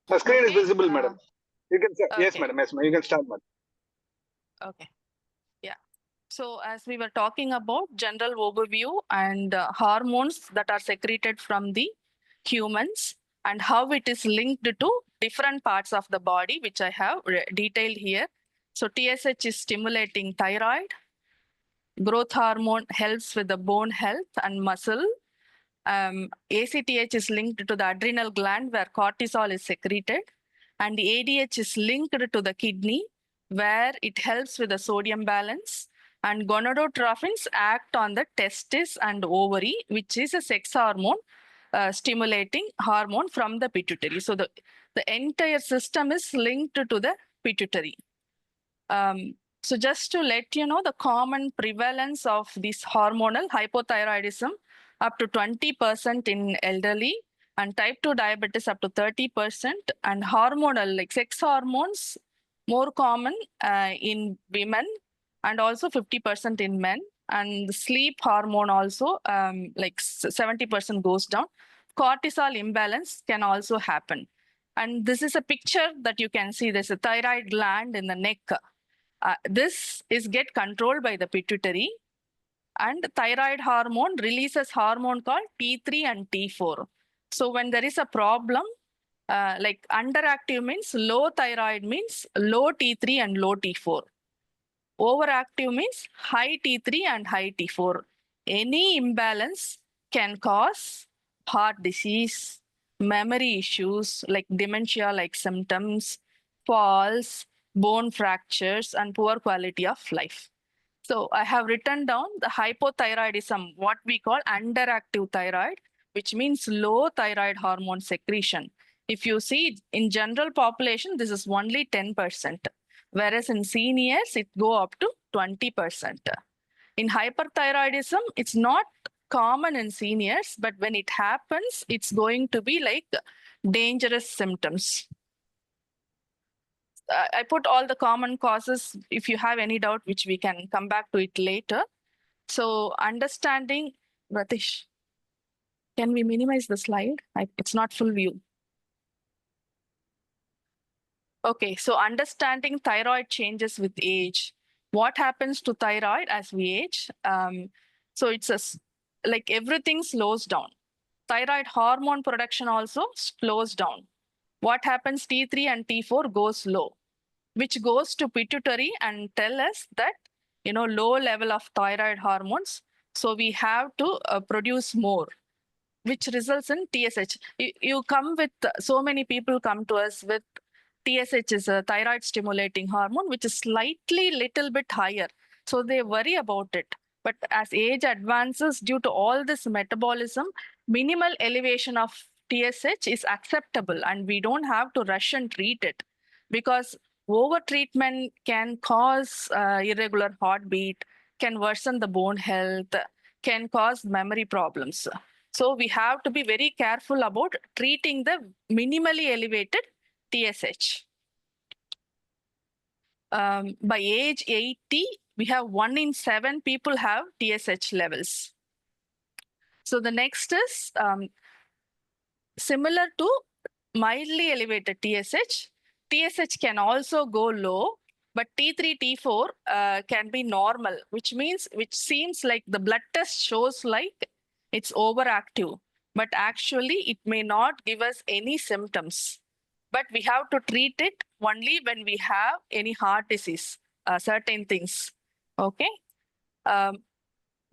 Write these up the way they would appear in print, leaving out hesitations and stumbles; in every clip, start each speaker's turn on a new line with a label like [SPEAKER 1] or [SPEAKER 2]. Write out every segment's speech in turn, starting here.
[SPEAKER 1] The screen is
[SPEAKER 2] Okay.
[SPEAKER 1] visible, madam. You can say, yes,
[SPEAKER 2] Okay.
[SPEAKER 1] madam. Yes, madam. You can start, madam.
[SPEAKER 2] Okay. Yeah. So as we were talking about general overview and hormones that are secreted from the humans and how it is linked to different parts of the body, which I have detailed here. So TSH is stimulating thyroid. Growth hormone helps with the bone health and muscle. ACTH is linked to the adrenal gland where cortisol is secreted. And the ADH is linked to the kidney where it helps with the sodium balance. And gonadotropins act on the testis and ovary, which is a sex hormone stimulating hormone from the pituitary. So the entire system is linked to the pituitary. So just to let you know, the common prevalence of this hormonal hypothyroidism up to 20% in elderly, and type 2 diabetes up to 30%, and hormonal like sex hormones more common in women and also 50% in men, and the sleep hormone also like 70% goes down. Cortisol imbalance can also happen. And this is a picture that you can see. There's a thyroid gland in the neck. This is get controlled by the pituitary, and thyroid hormone releases hormone called T3 and T4. So when there is a problem, like underactive means low thyroid means low T3 and low T4. Overactive means high T3 and high T4. Any imbalance can cause heart disease, memory issues like dementia-like symptoms, falls, bone fractures, and poor quality of life. So I have written down the hypothyroidism, what we call underactive thyroid, which means low thyroid hormone secretion. If you see in general population, this is only 10%, whereas in seniors, it go up to 20%. In hyperthyroidism, it's not common in seniors, but when it happens, it's going to be like dangerous symptoms. I put all the common causes if you have any doubt, which we can come back to it later. So understanding, Ratish, can we minimize the slide? It's not full view. Okay, so understanding thyroid changes with age. What happens to thyroid as we age? So it's like everything slows down. Thyroid hormone production also slows down. What happens? T3 and T4 goes low, which goes to pituitary and tell us that, low level of thyroid hormones. So we have to produce more, which results in TSH. You come with, so many people come to us with TSH is a thyroid stimulating hormone, which is slightly little bit higher. So they worry about it. But as age advances, due to all this metabolism, minimal elevation of TSH is acceptable, and we don't have to rush and treat it, because over treatment can cause irregular heartbeat, can worsen the bone health, can cause memory problems. So we have to be very careful about treating the minimally elevated TSH. By age 80, we have 1 in 7 people have TSH levels. So the next is similar to mildly elevated TSH. TSH can also go low, but T3, T4 can be normal, which seems like the blood test shows like it's overactive, but actually it may not give us any symptoms. But we have to treat it only when we have any heart disease, certain things. Okay.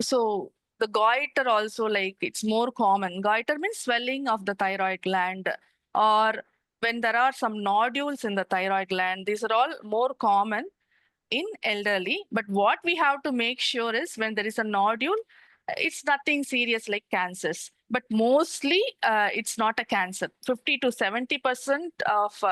[SPEAKER 2] So the goiter also, like, it's more common. Goiter means swelling of the thyroid gland, or when there are some nodules in the thyroid gland. These are all more common in elderly. But what we have to make sure is when there is a nodule, it's nothing serious like cancers. But mostly it's not a cancer. 50 to 70% of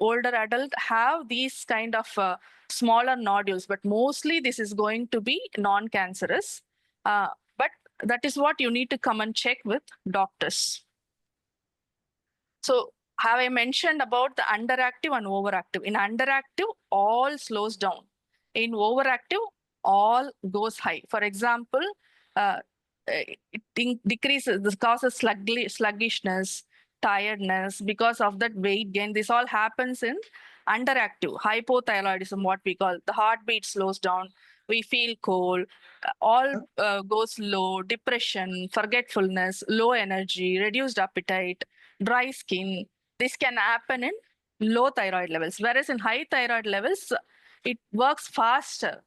[SPEAKER 2] older adults have these kind of smaller nodules, but mostly this is going to be non-cancerous. But that is what you need to come and check with doctors. So have I mentioned about the underactive and overactive? In underactive, all slows down. In overactive, all goes high. For example, it decreases, this causes sluggishness, tiredness, because of that weight gain. This all happens in underactive hypothyroidism, what we call. The heartbeat slows down, we feel cold, all goes low, depression, forgetfulness, low energy, reduced appetite, dry skin. This can happen in low thyroid levels, whereas in high thyroid levels, it works faster,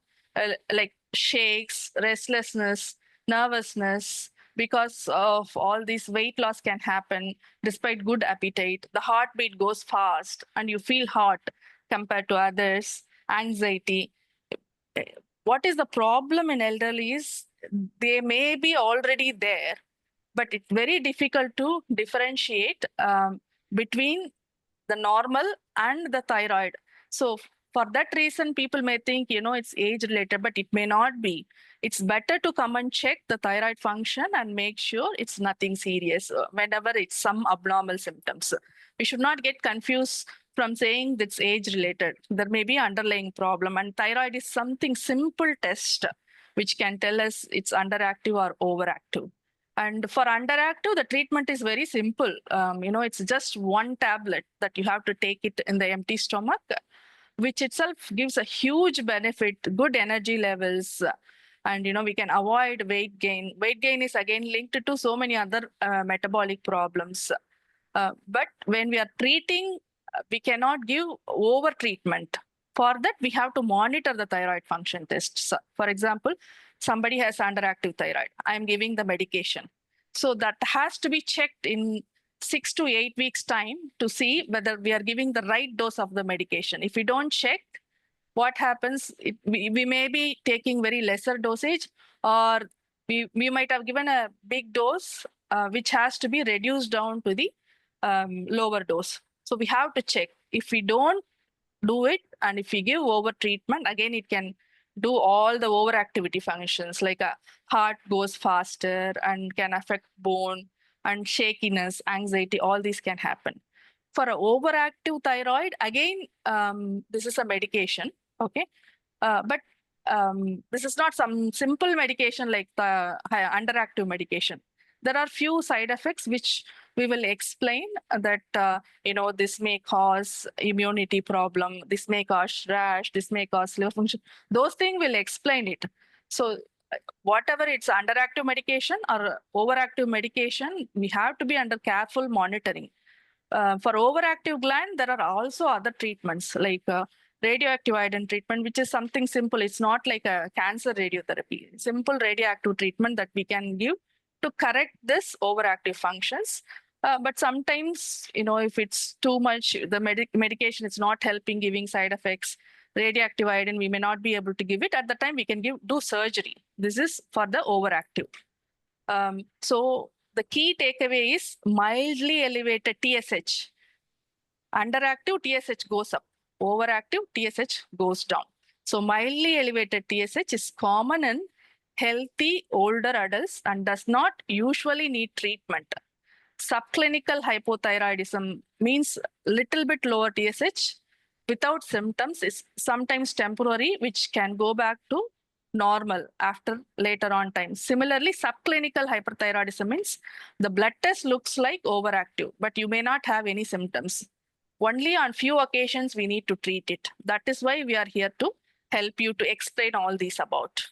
[SPEAKER 2] like shakes, restlessness, nervousness. Because of all this, weight loss can happen despite good appetite. The heartbeat goes fast and you feel hot compared to others. Anxiety. What is the problem in elderly is they may be already there, but it's very difficult to differentiate between the normal and the thyroid. So for that reason, people may think, it's age related, but it may not be. It's better to come and check the thyroid function and make sure it's nothing serious whenever it's some abnormal symptoms. We should not get confused from saying that's age related. There may be underlying problem, and thyroid is something simple test which can tell us it's underactive or overactive. And for underactive, the treatment is very simple. It's just one tablet that you have to take it in the empty stomach, which itself gives a huge benefit, good energy levels, and we can avoid weight gain. Weight gain is again linked to so many other metabolic problems. But when we are treating, we cannot give over treatment. For that, we have to monitor the thyroid function tests. For example, somebody has underactive thyroid. I'm giving the medication. So that has to be checked in 6 to 8 weeks time to see whether we are giving the right dose of the medication. If we don't check, what happens, we may be taking very lesser dosage, or we might have given a big dose, which has to be reduced down to the lower dose. So we have to check. If we don't do it, and if we give over treatment, again, it can do all the overactivity functions, like a heart goes faster and can affect bone, and shakiness, anxiety, all these can happen. For an overactive thyroid, again, this is a medication, okay? But this is not some simple medication like the underactive medication. There are few side effects which we will explain that, this may cause immunity problem, this may cause rash, this may cause liver function. Those things will explain it. So whatever it's underactive medication or overactive medication, we have to be under careful monitoring. For overactive gland, there are also other treatments like radioactive iodine treatment, which is something simple. It's not like a cancer radiotherapy. Simple radioactive treatment that we can give to correct this overactive functions. But sometimes, if it's too much, the medication is not helping, giving side effects, radioactive iodine, we may not be able to give it. At the time, we can do surgery. This is for the overactive. So the key takeaway is mildly elevated TSH. Underactive, TSH goes up. Overactive, TSH goes down. So mildly elevated TSH is common in healthy older adults and does not usually need treatment. Subclinical hypothyroidism means little bit lower TSH without symptoms, is sometimes temporary, which can go back to normal after later on time. Similarly, subclinical hyperthyroidism means the blood test looks like overactive, but you may not have any symptoms. Only on few occasions we need to treat it. That is why we are here to help you to explain all these about.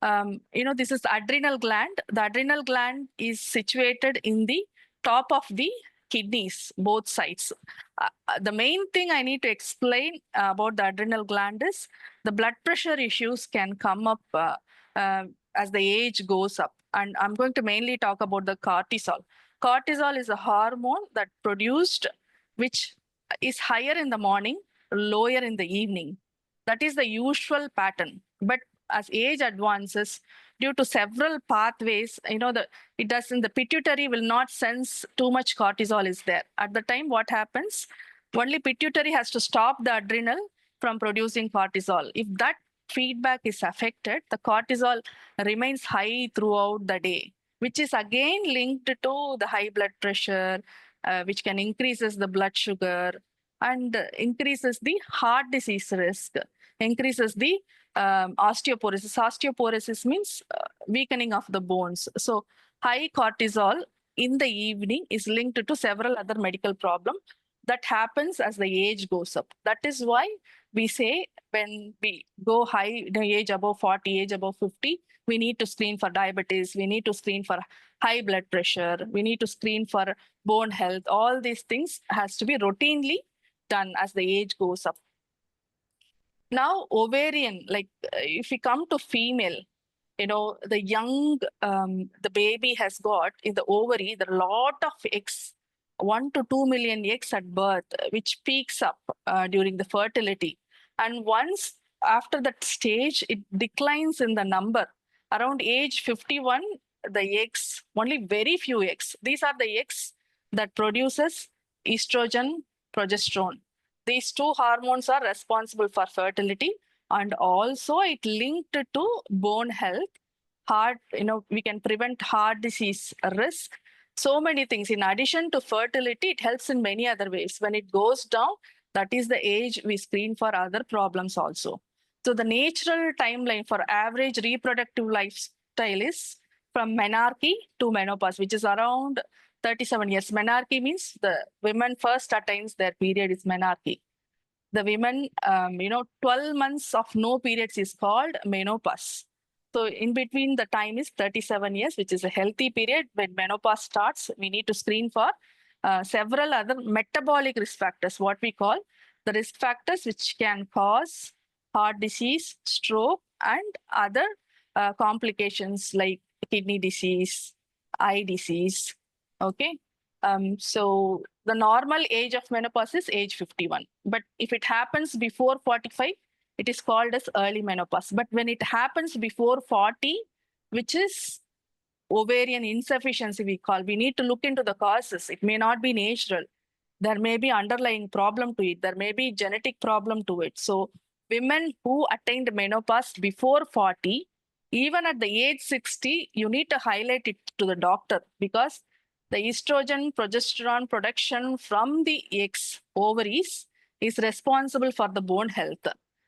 [SPEAKER 2] This is the adrenal gland. The adrenal gland is situated in the top of the kidneys, both sides. The main thing I need to explain about the adrenal gland is the blood pressure issues can come up as the age goes up. And I'm going to mainly talk about the cortisol. Cortisol is a hormone that produced, which is higher in the morning, lower in the evening. That is the usual pattern. But as age advances, due to several pathways, the pituitary will not sense too much cortisol is there. At the time, what happens? Only pituitary has to stop the adrenal from producing cortisol. If that feedback is affected, the cortisol remains high throughout the day, which is again linked to the high blood pressure, which can increases the blood sugar and increases the heart disease risk, increases the osteoporosis. Osteoporosis means weakening of the bones. So high cortisol in the evening is linked to several other medical problems that happens as the age goes up. That is why we say when we go high, the age above 40, age above 50, we need to screen for diabetes, we need to screen for high blood pressure, we need to screen for bone health. All these things has to be routinely done as the age goes up. Now, ovarian, like if we come to female, the young, the baby has got in the ovary, there are a lot of eggs, 1 to 2 million eggs at birth, which peaks up during the fertility. And once after that stage, it declines in the number. Around age 51, the eggs, only very few eggs. These are the eggs that produces estrogen, progesterone. These two hormones are responsible for fertility, and also it linked to bone health, heart, we can prevent heart disease risk, so many things. In addition to fertility, it helps in many other ways. When it goes down, that is the age we screen for other problems also. So the natural timeline for average reproductive lifestyle is from menarche to menopause, which is around 37 years. Menarche means the women first attains their period is menarche. The women, 12 months of no periods is called menopause. So in between the time is 37 years, which is a healthy period. When menopause starts, we need to screen for several other metabolic risk factors, what we call the risk factors which can cause heart disease, stroke, and other complications like kidney disease, eye disease. Okay. So the normal age of menopause is age 51. But if it happens before 45, it is called as early menopause. But when it happens before 40, which is ovarian insufficiency, we need to look into the causes. It may not be natural. There may be underlying problem to it. There may be genetic problem to it. So women who attained menopause before 40, even at the age 60, you need to highlight it to the doctor, because the estrogen, progesterone production from the eggs, ovaries, is responsible for the bone health.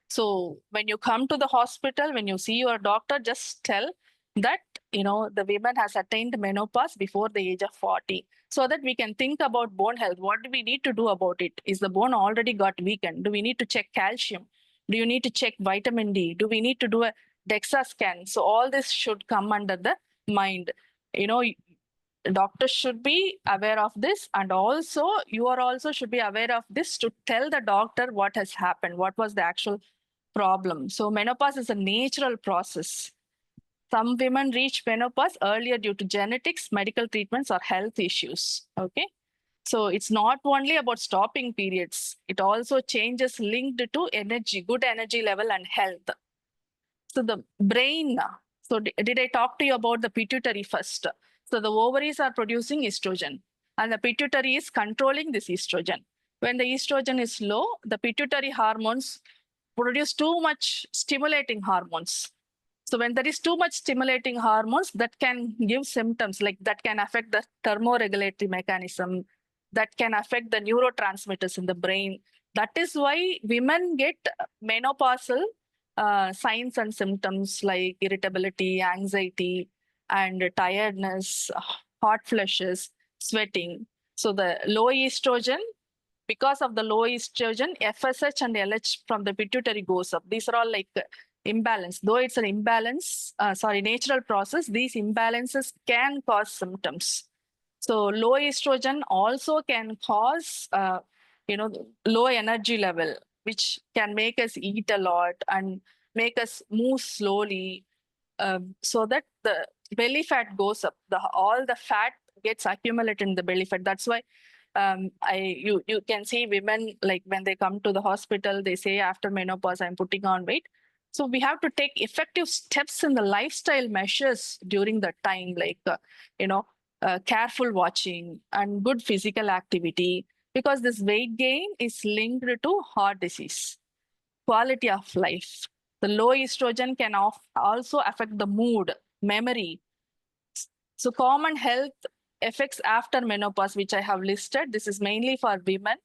[SPEAKER 2] So when you come to the hospital, when you see your doctor, just tell that, the woman has attained menopause before the age of 40, so that we can think about bone health. What do we need to do about it? Is the bone already got weakened? Do we need to check calcium? Do you need to check vitamin D? Do we need to do a DEXA scan? So all this should come under the mind. Doctors should be aware of this, and also you are also should be aware of this to tell the doctor what has happened, what was the actual problem. So menopause is a natural process. Some women reach menopause earlier due to genetics, medical treatments, or health issues. Okay. So it's not only about stopping periods, it also changes linked to energy, good energy level and health. So the brain, so did I talk to you about the pituitary first? So the ovaries are producing estrogen, and the pituitary is controlling this estrogen. When the estrogen is low, the pituitary hormones produce too much stimulating hormones. So when there is too much stimulating hormones, that can give symptoms, like that can affect the thermoregulatory mechanism, that can affect the neurotransmitters in the brain. That is why women get menopausal signs and symptoms like irritability, anxiety, and tiredness, hot flushes, sweating. So the low estrogen, because of the low estrogen, FSH and LH from the pituitary goes up. These are all like imbalance. Though it's an imbalance, natural process, these imbalances can cause symptoms. So low estrogen also can cause, low energy level, which can make us eat a lot and make us move slowly, so that the belly fat goes up. All the fat gets accumulated in the belly fat. That's why you can see women, like when they come to the hospital, they say after menopause, I'm putting on weight. So we have to take effective steps in the lifestyle measures during that time, like, careful watching and good physical activity, because this weight gain is linked to heart disease, quality of life. The low estrogen can also affect the mood, memory. So common health effects after menopause, which I have listed, this is mainly for women.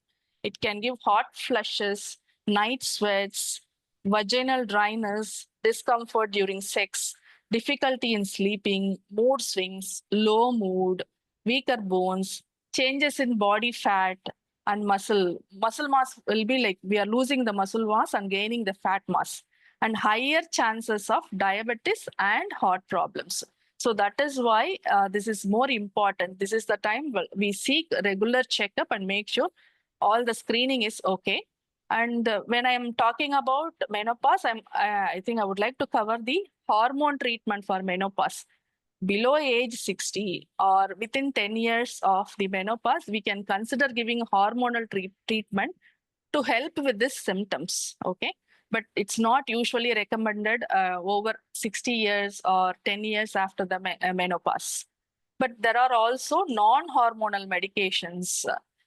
[SPEAKER 2] It can give hot flushes, night sweats, vaginal dryness, discomfort during sex, difficulty in sleeping, mood swings, low mood, weaker bones, changes in body fat and muscle. Muscle mass will be like we are losing the muscle mass and gaining the fat mass, and higher chances of diabetes and heart problems. So that is why this is more important. This is the time we seek regular checkup and make sure all the screening is okay. And when I am talking about menopause, I think I would like to cover the hormone treatment for menopause. Below age 60 or within 10 years of the menopause, we can consider giving hormonal treatment to help with these symptoms. Okay. But it's not usually recommended over 60 years or 10 years after the menopause. But there are also non-hormonal medications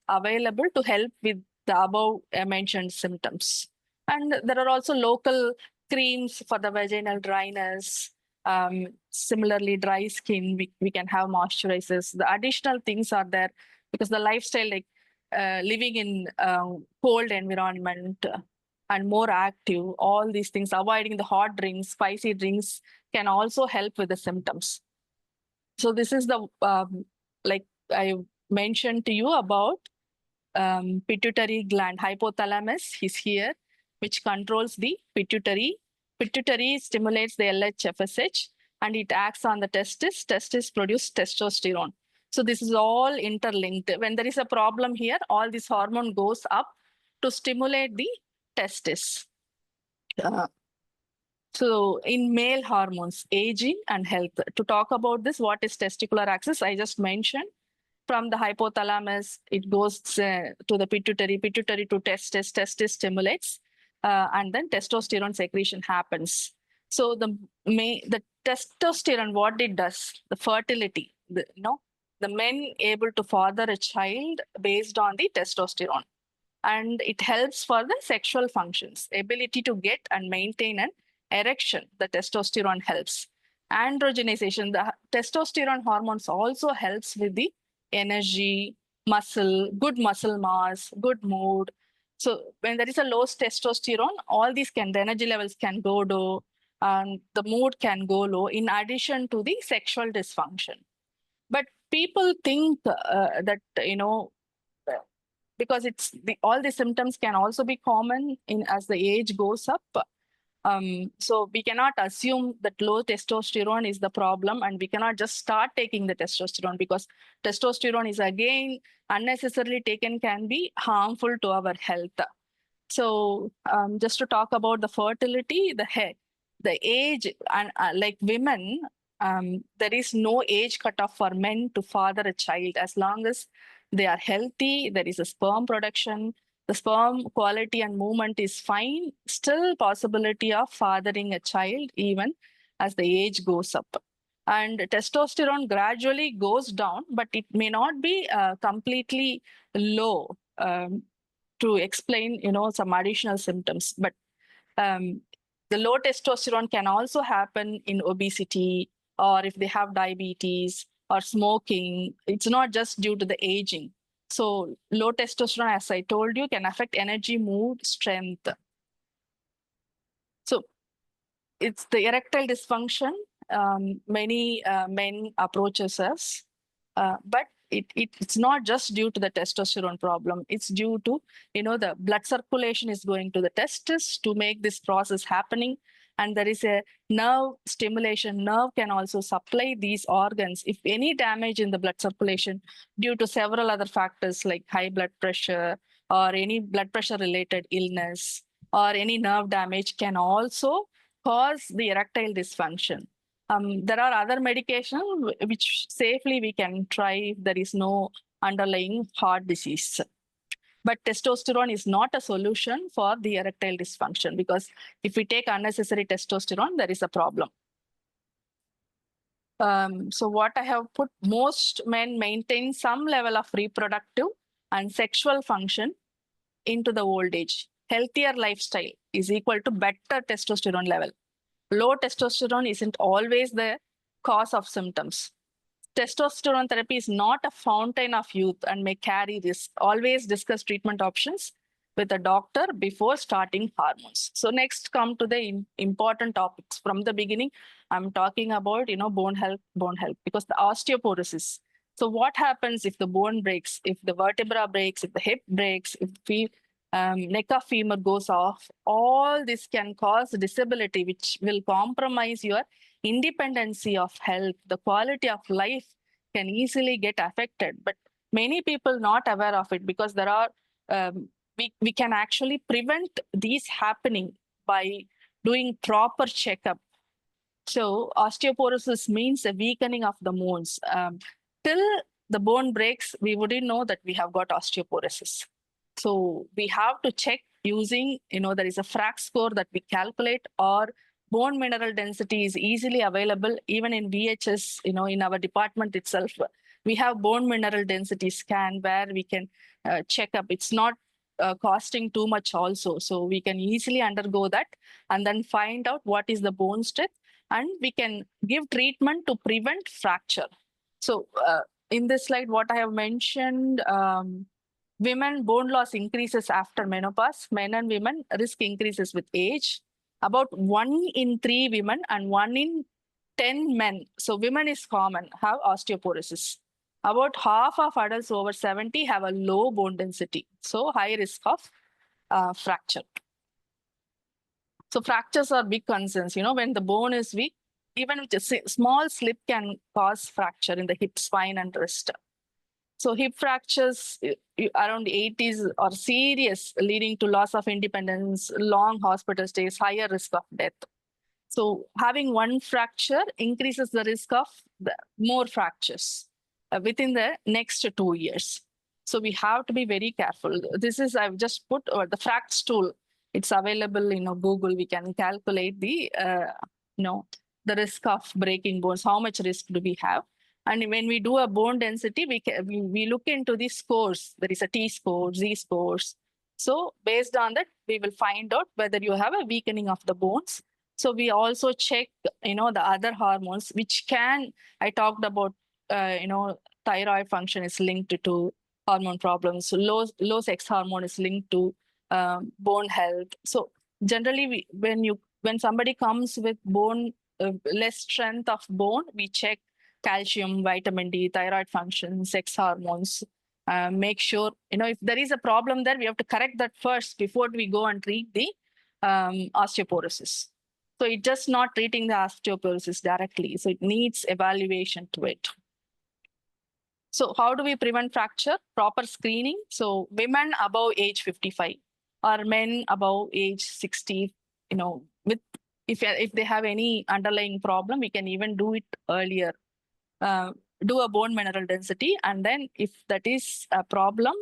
[SPEAKER 2] available to help with the above mentioned symptoms. And there are also local creams for the vaginal dryness. Similarly, dry skin, we can have moisturizers. The additional things are there because the lifestyle, like living in cold environment and more active, all these things, avoiding the hot drinks, spicy drinks can also help with the symptoms. So this is the, like I mentioned to you about pituitary gland. Hypothalamus is here, which controls the pituitary. Pituitary stimulates the LH-FSH and it acts on the testis. Testis produce testosterone. So this is all interlinked. When there is a problem here, all this hormone goes up to stimulate the testis. So in male hormones, aging and health. To talk about this, what is testicular axis? I just mentioned. From the hypothalamus, it goes to the pituitary, pituitary to testis, testis stimulates, and then testosterone secretion happens. So the testosterone, what it does, the fertility, the men able to father a child based on the testosterone. And it helps for the sexual functions, ability to get and maintain an erection. The testosterone helps. Androgenization, the testosterone hormones also helps with the energy, muscle, good muscle mass, good mood. So when there is a low testosterone, all these the energy levels can go low and the mood can go low in addition to the sexual dysfunction. But people think that, because all the symptoms can also be common as the age goes up. So we cannot assume that low testosterone is the problem and we cannot just start taking the testosterone, because testosterone is again unnecessarily taken can be harmful to our health. So just to talk about the fertility, the age, and like women, there is no age cutoff for men to father a child. As long as they are healthy, there is a sperm production, the sperm quality and movement is fine, still possibility of fathering a child even as the age goes up. And testosterone gradually goes down, but it may not be completely low to explain, some additional symptoms. But the low testosterone can also happen in obesity, or if they have diabetes or smoking. It's not just due to the aging. So low testosterone, as I told you, can affect energy, mood, strength. So it's the erectile dysfunction. Many men approaches us, but it's not just due to the testosterone problem. It's due to, the blood circulation is going to the testis to make this process happening. And there is a nerve stimulation. Nerve can also supply these organs. If any damage in the blood circulation due to several other factors like high blood pressure or any blood pressure related illness or any nerve damage can also cause the erectile dysfunction. There are other medications which safely we can try if there is no underlying heart disease. But testosterone is not a solution for the erectile dysfunction, because if we take unnecessary testosterone, there is a problem. So what I have put, most men maintain some level of reproductive and sexual function into the old age. Healthier lifestyle is equal to better testosterone level. Low testosterone isn't always the cause of symptoms. Testosterone therapy is not a fountain of youth and may carry risk. Always discuss treatment options with a doctor before starting hormones. So next, come to the important topics. From the beginning, I'm talking about, bone health, because the osteoporosis, So what happens if the bone breaks, if the vertebra breaks, if the hip breaks, if the neck of femur goes off? All this can cause disability, which will compromise your independency of health. The quality of life can easily get affected. But many people not aware of it, because there are we can actually prevent these happening by doing proper checkup. So osteoporosis means a weakening of the bones. Till the bone breaks, we wouldn't know that we have got osteoporosis. So we have to check using, there is a FRAX score that we calculate, or bone mineral density is easily available even in VHS, in our department itself. We have bone mineral density scan where we can check up. It's not costing too much also. So we can easily undergo that and then find out what is the bone strength, and we can give treatment to prevent fracture. So in this slide, what I have mentioned, women bone loss increases after menopause. Men and women risk increases with age. About 1 in 3 women and 1 in 10 men, so women is common, have osteoporosis. About half of adults over 70 have a low bone density, so high risk of fracture. So fractures are big concerns. When the bone is weak, even with a small slip can cause fracture in the hip, spine, and wrist. So hip fractures around 80s are serious, leading to loss of independence, long hospital stays, higher risk of death. So having one fracture increases the risk of more fractures within the next 2 years. So we have to be very careful. This is, I've just put the FRAX tool. It's available in Google. We can calculate the, the risk of breaking bones. How much risk do we have? And when we do a bone density, we look into the scores. There is a T score, Z scores. So based on that, we will find out whether you have a weakening of the bones. So we also check, the other hormones, which I talked about, thyroid function is linked to hormone problems. So low sex hormone is linked to bone health. So generally, when somebody comes with bone, less strength of bone, we check calcium, vitamin D, thyroid function, sex hormones. Make sure, if there is a problem there, we have to correct that first before we go and treat the osteoporosis. So it's just not treating the osteoporosis directly. So it needs evaluation to it. So how do we prevent fracture? Proper screening. So women above age 55 or men above age 60, if they have any underlying problem, we can even do it earlier. Do a bone mineral density, and then if that is a problem,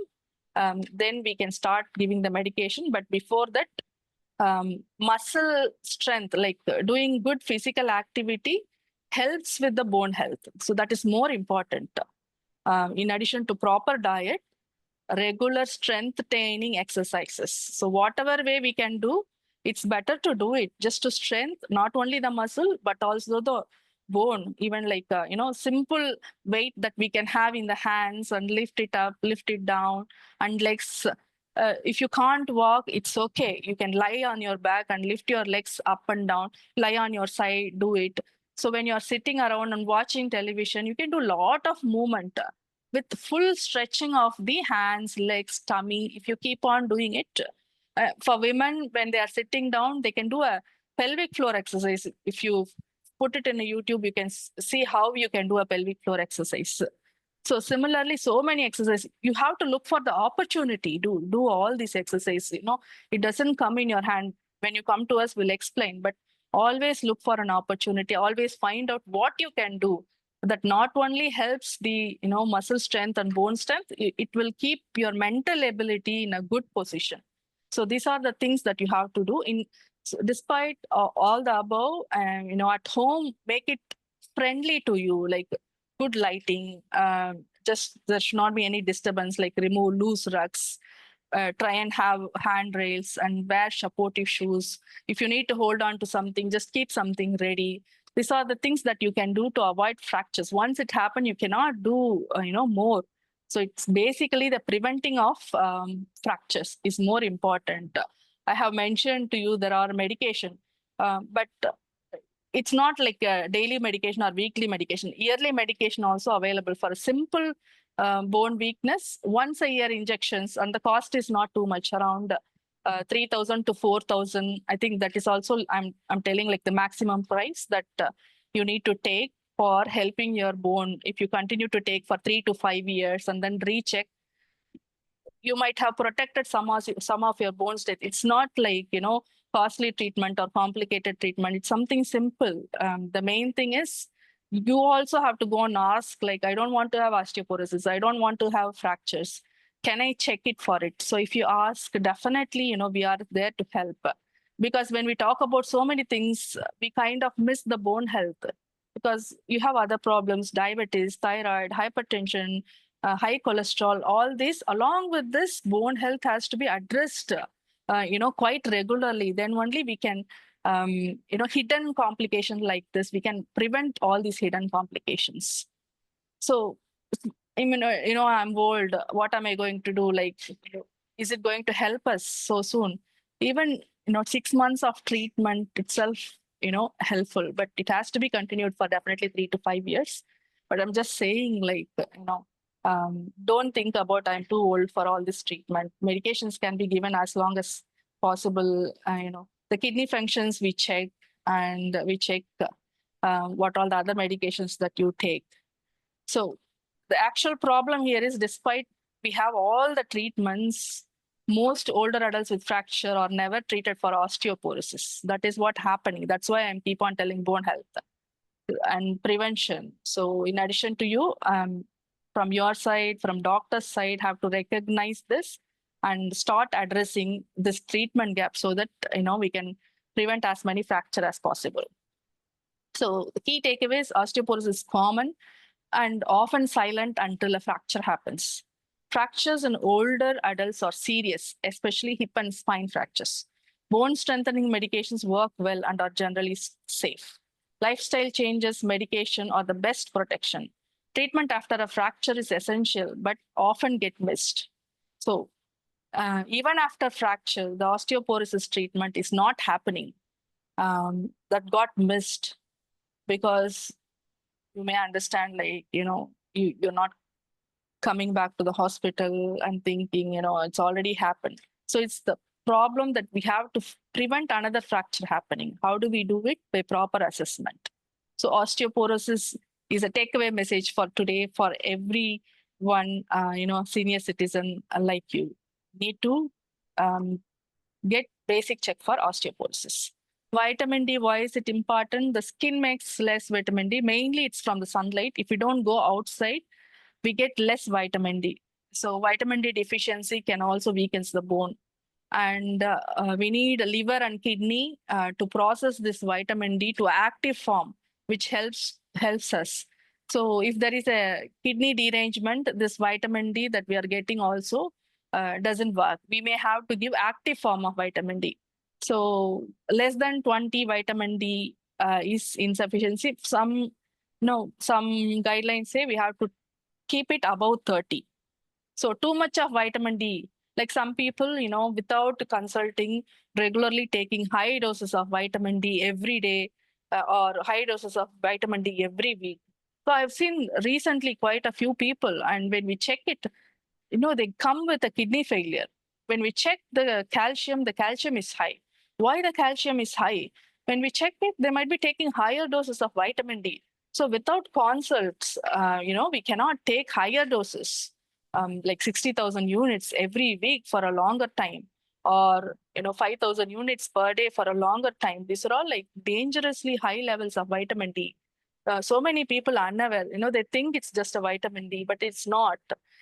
[SPEAKER 2] then we can start giving the medication. But before that, muscle strength, like doing good physical activity, helps with the bone health. So that is more important. In addition to proper diet, regular strength training exercises. So whatever way we can do, it's better to do it just to strengthen not only the muscle, but also the bone. Even like, simple weight that we can have in the hands and lift it up, lift it down, and legs. If you can't walk, it's okay. You can lie on your back and lift your legs up and down, lie on your side, do it. So when you're sitting around and watching television, you can do a lot of movement with full stretching of the hands, legs, tummy. If you keep on doing it, for women, when they are sitting down, they can do a pelvic floor exercise. If you put it in a YouTube, you can see how you can do a pelvic floor exercise. So similarly, so many exercises, you have to look for the opportunity to do all these exercises. It doesn't come in your hand. When you come to us, we'll explain, but always look for an opportunity, always find out what you can do that not only helps the muscle strength and bone strength, it will keep your mental ability in a good position. So these are the things that you have to do. So despite all the above, at home, make it friendly to you, like good lighting. Just there should not be any disturbance, like remove loose rugs. Try and have handrails and wear supportive shoes. If you need to hold on to something, just keep something ready. These are the things that you can do to avoid fractures. Once it happens, you cannot do more. So it's basically the preventing of fractures is more important. I have mentioned to you there are medication, but it's not like a daily medication or weekly medication. Yearly medication also available for a simple bone weakness. Once a year injections, and the cost is not too much, around 3,000 to 4,000. I think that is also, I'm telling like the maximum price that you need to take for helping your bone. If you continue to take for 3 to 5 years and then recheck, you might have protected some of your bone state. It's not like, costly treatment or complicated treatment. It's something simple. The main thing is you also have to go and ask, like, I don't want to have osteoporosis. I don't want to have fractures. Can I check it for it? So if you ask, definitely, we are there to help. Because when we talk about so many things, we kind of miss the bone health because you have other problems, diabetes, thyroid, hypertension, high cholesterol, all this. Along with this, bone health has to be addressed, quite regularly. Then only we can, hidden complications like this, we can prevent all these hidden complications. So, I mean, I'm old. What am I going to do? Like, is it going to help us so soon? Even, 6 months of treatment itself, helpful, but it has to be continued for definitely 3 to 5 years. But I'm just saying, like, don't think about I'm too old for all this treatment. Medications can be given as long as possible. The kidney functions we check, and we check what all the other medications that you take. So the actual problem here is, despite we have all the treatments, most older adults with fracture are never treated for osteoporosis. That is what happening. That's why I keep on telling bone health and prevention. So in addition to you, from your side, from doctor's side, have to recognize this and start addressing this treatment gap so that, we can prevent as many fractures as possible. So the key takeaways: osteoporosis is common and often silent until a fracture happens. Fractures in older adults are serious, especially hip and spine fractures. Bone strengthening medications work well and are generally safe. Lifestyle changes, medication are the best protection. Treatment after a fracture is essential, but often get missed. So even after fracture, the osteoporosis treatment is not happening. That got missed because you may understand, like, you're not coming back to the hospital and thinking, it's already happened. So it's the problem that we have to prevent another fracture happening. How do we do it? By proper assessment. So osteoporosis is a takeaway message for today for everyone, senior citizen like you. Need to get basic check for osteoporosis. Vitamin D, why is it important? The skin makes less vitamin D. Mainly it's from the sunlight. If we don't go outside, we get less vitamin D. So vitamin D deficiency can also weaken the bone. And we need a liver and kidney to process this vitamin D to active form, which helps us. So if there is a kidney derangement, this vitamin D that we are getting also doesn't work. We may have to give active form of vitamin D. So less than 20 vitamin D is insufficiency. Some guidelines say we have to keep it above 30. So too much of vitamin D, like some people, without consulting, regularly taking high doses of vitamin D every day or high doses of vitamin D every week. So I've seen recently quite a few people, and when we check it, they come with a kidney failure. When we check the calcium is high. Why the calcium is high? When we check it, they might be taking higher doses of vitamin D. So without consults, we cannot take higher doses, like 60,000 units every week for a longer time, or 5,000 units per day for a longer time. These are all like dangerously high levels of vitamin D. So many people are unaware. They think it's just a vitamin D, but it's not.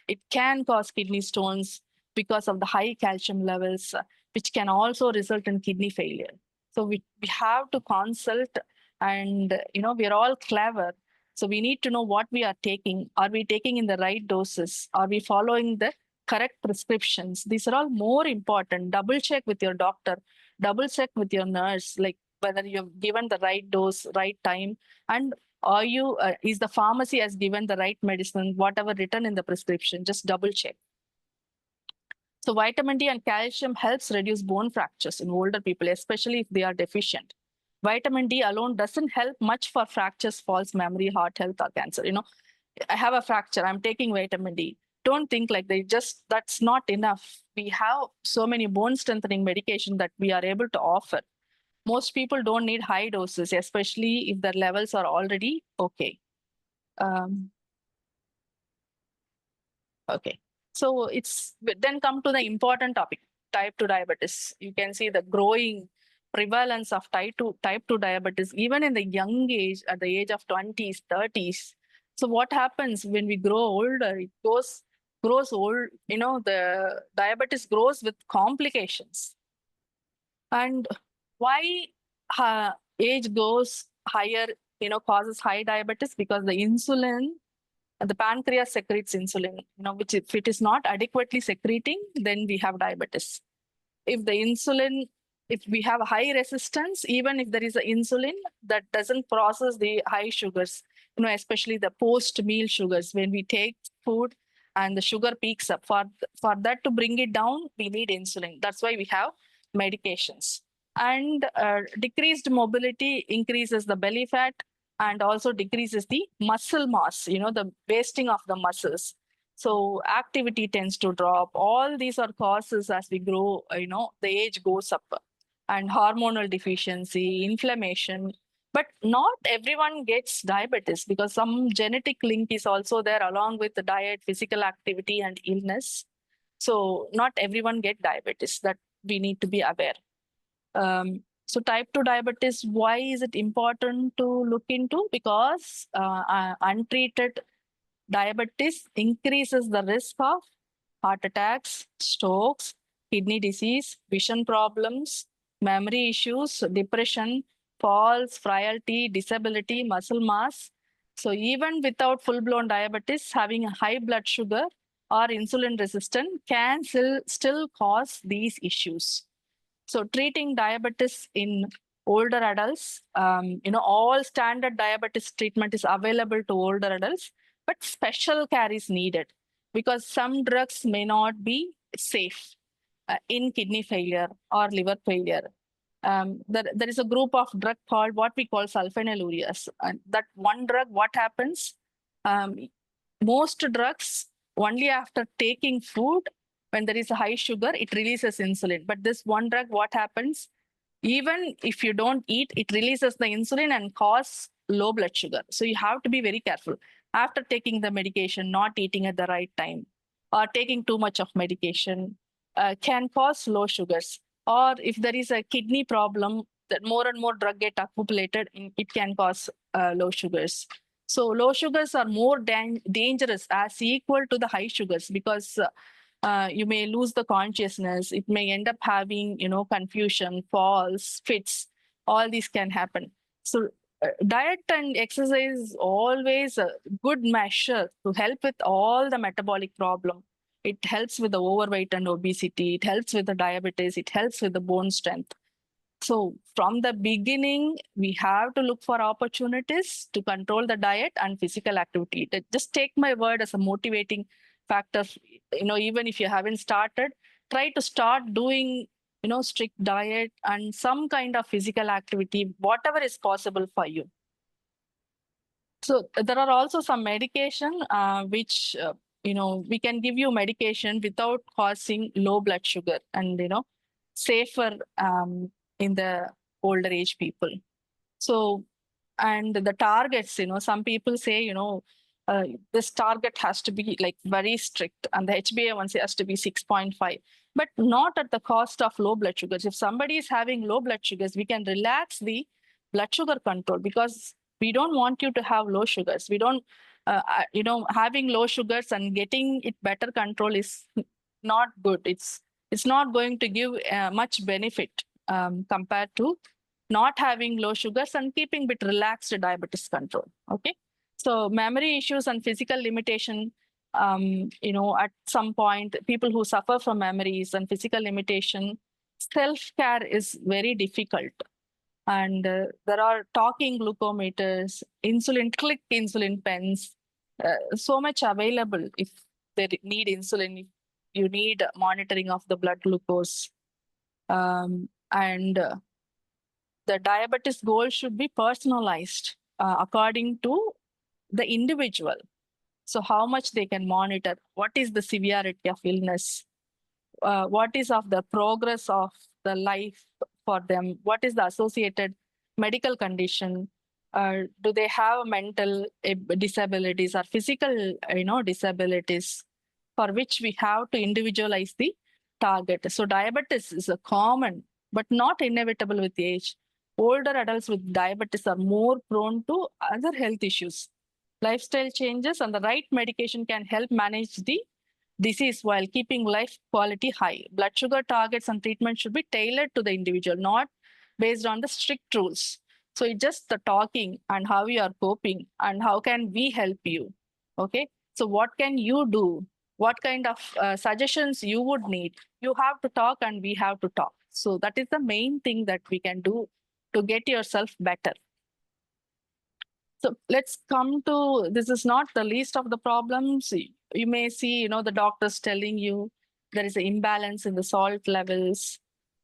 [SPEAKER 2] It can cause kidney stones because of the high calcium levels, which can also result in kidney failure. So we have to consult, and we are all clever. So we need to know what we are taking. Are we taking in the right doses? Are we following the correct prescriptions? These are all more important. Double check with your doctor, double check with your nurse, like whether you've given the right dose, right time, and are you is the pharmacy has given the right medicine, whatever written in the prescription. Just double check. So vitamin D and calcium helps reduce bone fractures in older people, especially if they are deficient. vitamin D alone doesn't help much for fractures, falls, memory, heart health, or cancer. I have a fracture, I'm taking vitamin D. Don't think like that's not enough. We have so many bone strengthening medication that we are able to offer. Most people don't need high doses, especially if their levels are already okay. Okay. So then come to the important topic, type 2 diabetes. You can see the growing prevalence of type 2 diabetes, even in the young age, at the age of 20s, 30s. So what happens when we grow older? It grows old, the diabetes grows with complications. And why age goes higher, causes high diabetes? Because the insulin, the pancreas secretes insulin, which if it is not adequately secreting, then we have diabetes. If we have high resistance, even if there is an insulin that doesn't process the high sugars, especially the post-meal sugars, when we take food and the sugar peaks up, for that to bring it down, we need insulin. That's why we have medications. And decreased mobility increases the belly fat and also decreases the muscle mass, the wasting of the muscles. So activity tends to drop. All these are causes as we grow, the age goes up, and hormonal deficiency, inflammation. But not everyone gets diabetes because some genetic link is also there along with the diet, physical activity, and illness. So not everyone get diabetes. That we need to be aware. So type 2 diabetes, why is it important to look into? Because untreated diabetes increases the risk of heart attacks, strokes, kidney disease, vision problems, memory issues, depression, falls, frailty, disability, muscle mass. So even without full-blown diabetes, having a high blood sugar or insulin resistant can still cause these issues. So treating diabetes in older adults, all standard diabetes treatment is available to older adults, but special care is needed because some drugs may not be safe in kidney failure or liver failure. There is a group of drug called what we call sulfonylureas. And that one drug, what happens? Most drugs, only after taking food, when there is a high sugar, it releases insulin. But this one drug, what happens? Even if you don't eat, it releases the insulin and cause low blood sugar. So you have to be very careful. After taking the medication, not eating at the right time, or taking too much of medication can cause low sugars. Or if there is a kidney problem, that more and more drug get accumulated, it can cause low sugars. So low sugars are more dangerous as equal to the high sugars because you may lose the consciousness. It may end up having, confusion, falls, fits. All these can happen. So diet and exercise is always a good measure to help with all the metabolic problem. It helps with the overweight and obesity. It helps with the diabetes. It helps with the bone strength. So from the beginning, we have to look for opportunities to control the diet and physical activity. Just take my word as a motivating factor. Even if you haven't started, try to start doing, strict diet and some kind of physical activity, whatever is possible for you. So there are also some medication which, we can give you medication without causing low blood sugar and, safer in the older age people. So, and the targets, some people say, this target has to be like very strict and the HbA1c has to be 6.5, but not at the cost of low blood sugars. If somebody is having low blood sugars, we can relax the blood sugar control because we don't want you to have low sugars. We don't, having low sugars and getting it better control is not good. It's not going to give much benefit compared to not having low sugars and keeping bit relaxed diabetes control. Okay. So memory issues and physical limitation, at some point, people who suffer from memories and physical limitation, self-care is very difficult. And there are talking glucometers, click insulin pens, so much available if they need insulin, if you need monitoring of the blood glucose. And the diabetes goal should be personalized according to the individual. So how much they can monitor, what is the severity of illness, what is of the progress of the life for them, what is the associated medical condition, do they have mental disabilities or physical disabilities, for which we have to individualize the target. So diabetes is a common but not inevitable with age. Older adults with diabetes are more prone to other health issues. Lifestyle changes and the right medication can help manage the disease while keeping life quality high. Blood sugar targets and treatment should be tailored to the individual, not based on the strict rules. So it's just the talking and how you are coping and how can we help you. Okay. So what can you do? What kind of suggestions you would need? You have to talk and we have to talk. So that is the main thing that we can do to get yourself better. So let's come to, this is not the least of the problems. You may see, the doctors telling you there is an imbalance in the salt levels,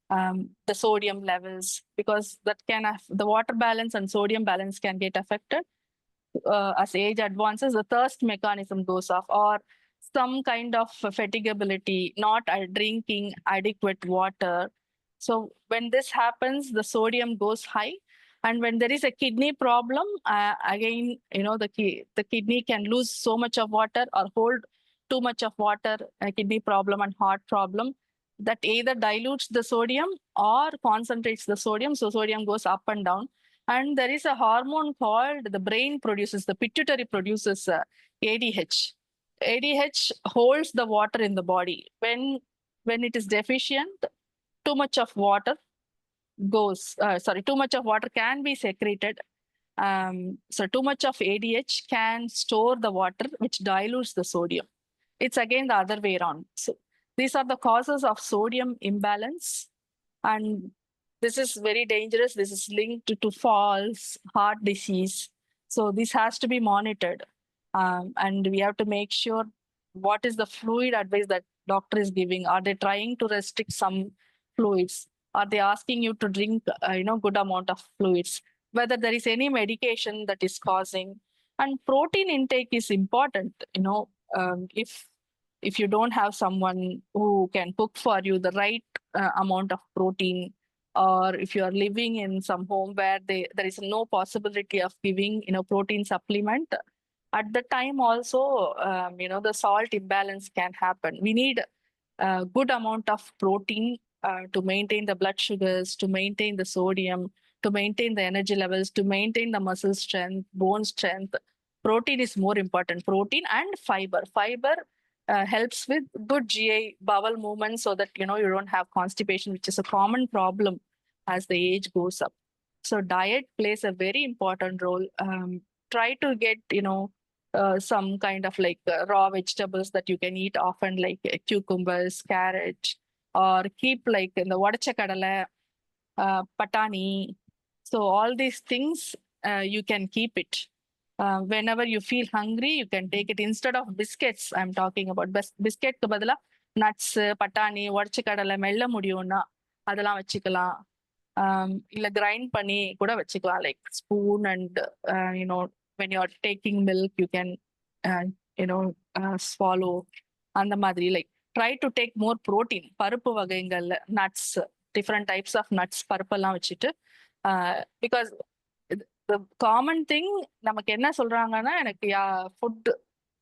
[SPEAKER 2] the sodium levels, because that can have the water balance and sodium balance can get affected. As age advances, the thirst mechanism goes off, or some kind of fatigability, not drinking adequate water. So when this happens, the sodium goes high. And when there is a kidney problem, again, the kidney can lose so much of water or hold too much of water, a kidney problem and heart problem, that either dilutes the sodium or concentrates the sodium. So sodium goes up and down. And there is a hormone called, the brain produces, the pituitary produces ADH. ADH holds the water in the body. When it is deficient, too much of water too much of water can be secreted. So too much of ADH can store the water, which dilutes the sodium. It's again the other way around. So these are the causes of sodium imbalance. And this is very dangerous. This is linked to falls, heart disease. So this has to be monitored. And we have to make sure what is the fluid advice that doctor is giving. Are they trying to restrict some fluids? Are they asking you to drink, good amount of fluids? Whether there is any medication that is causing. And protein intake is important. If you don't have someone who can cook for you the right amount of protein, or if you are living in some home where there is no possibility of giving, protein supplement, at the time also, the salt imbalance can happen. We need a good amount of protein to maintain the blood sugars, to maintain the sodium, to maintain the energy levels, to maintain the muscle strength, bone strength. Protein is more important. Protein and fiber. Fiber helps with good GI bowel movement so that, you don't have constipation, which is a common problem as the age goes up. So diet plays a very important role. Try to get, some kind of like raw vegetables that you can eat often, like cucumbers, carrot, or keep like in the vadachakadala, patani. So all these things, you can keep it. Whenever you feel hungry, you can take it instead of biscuits. I'm talking about biscuit ku badala nuts, patani, vadachakadala mella mudiyumna அதெல்லாம் வச்சுக்கலாம். இல்ல grind பண்ணி கூட வச்சுக்கலாம், like spoon and when you're taking milk you can swallow அந்த மாதிரி. Like try to take more protein. பருப்பு வகைகள்ல nuts, different types of nuts, பருப்பெல்லாம் வச்சுட்டு, because the common thing நமக்கு என்ன சொல்றாங்கன்னா, எனக்கு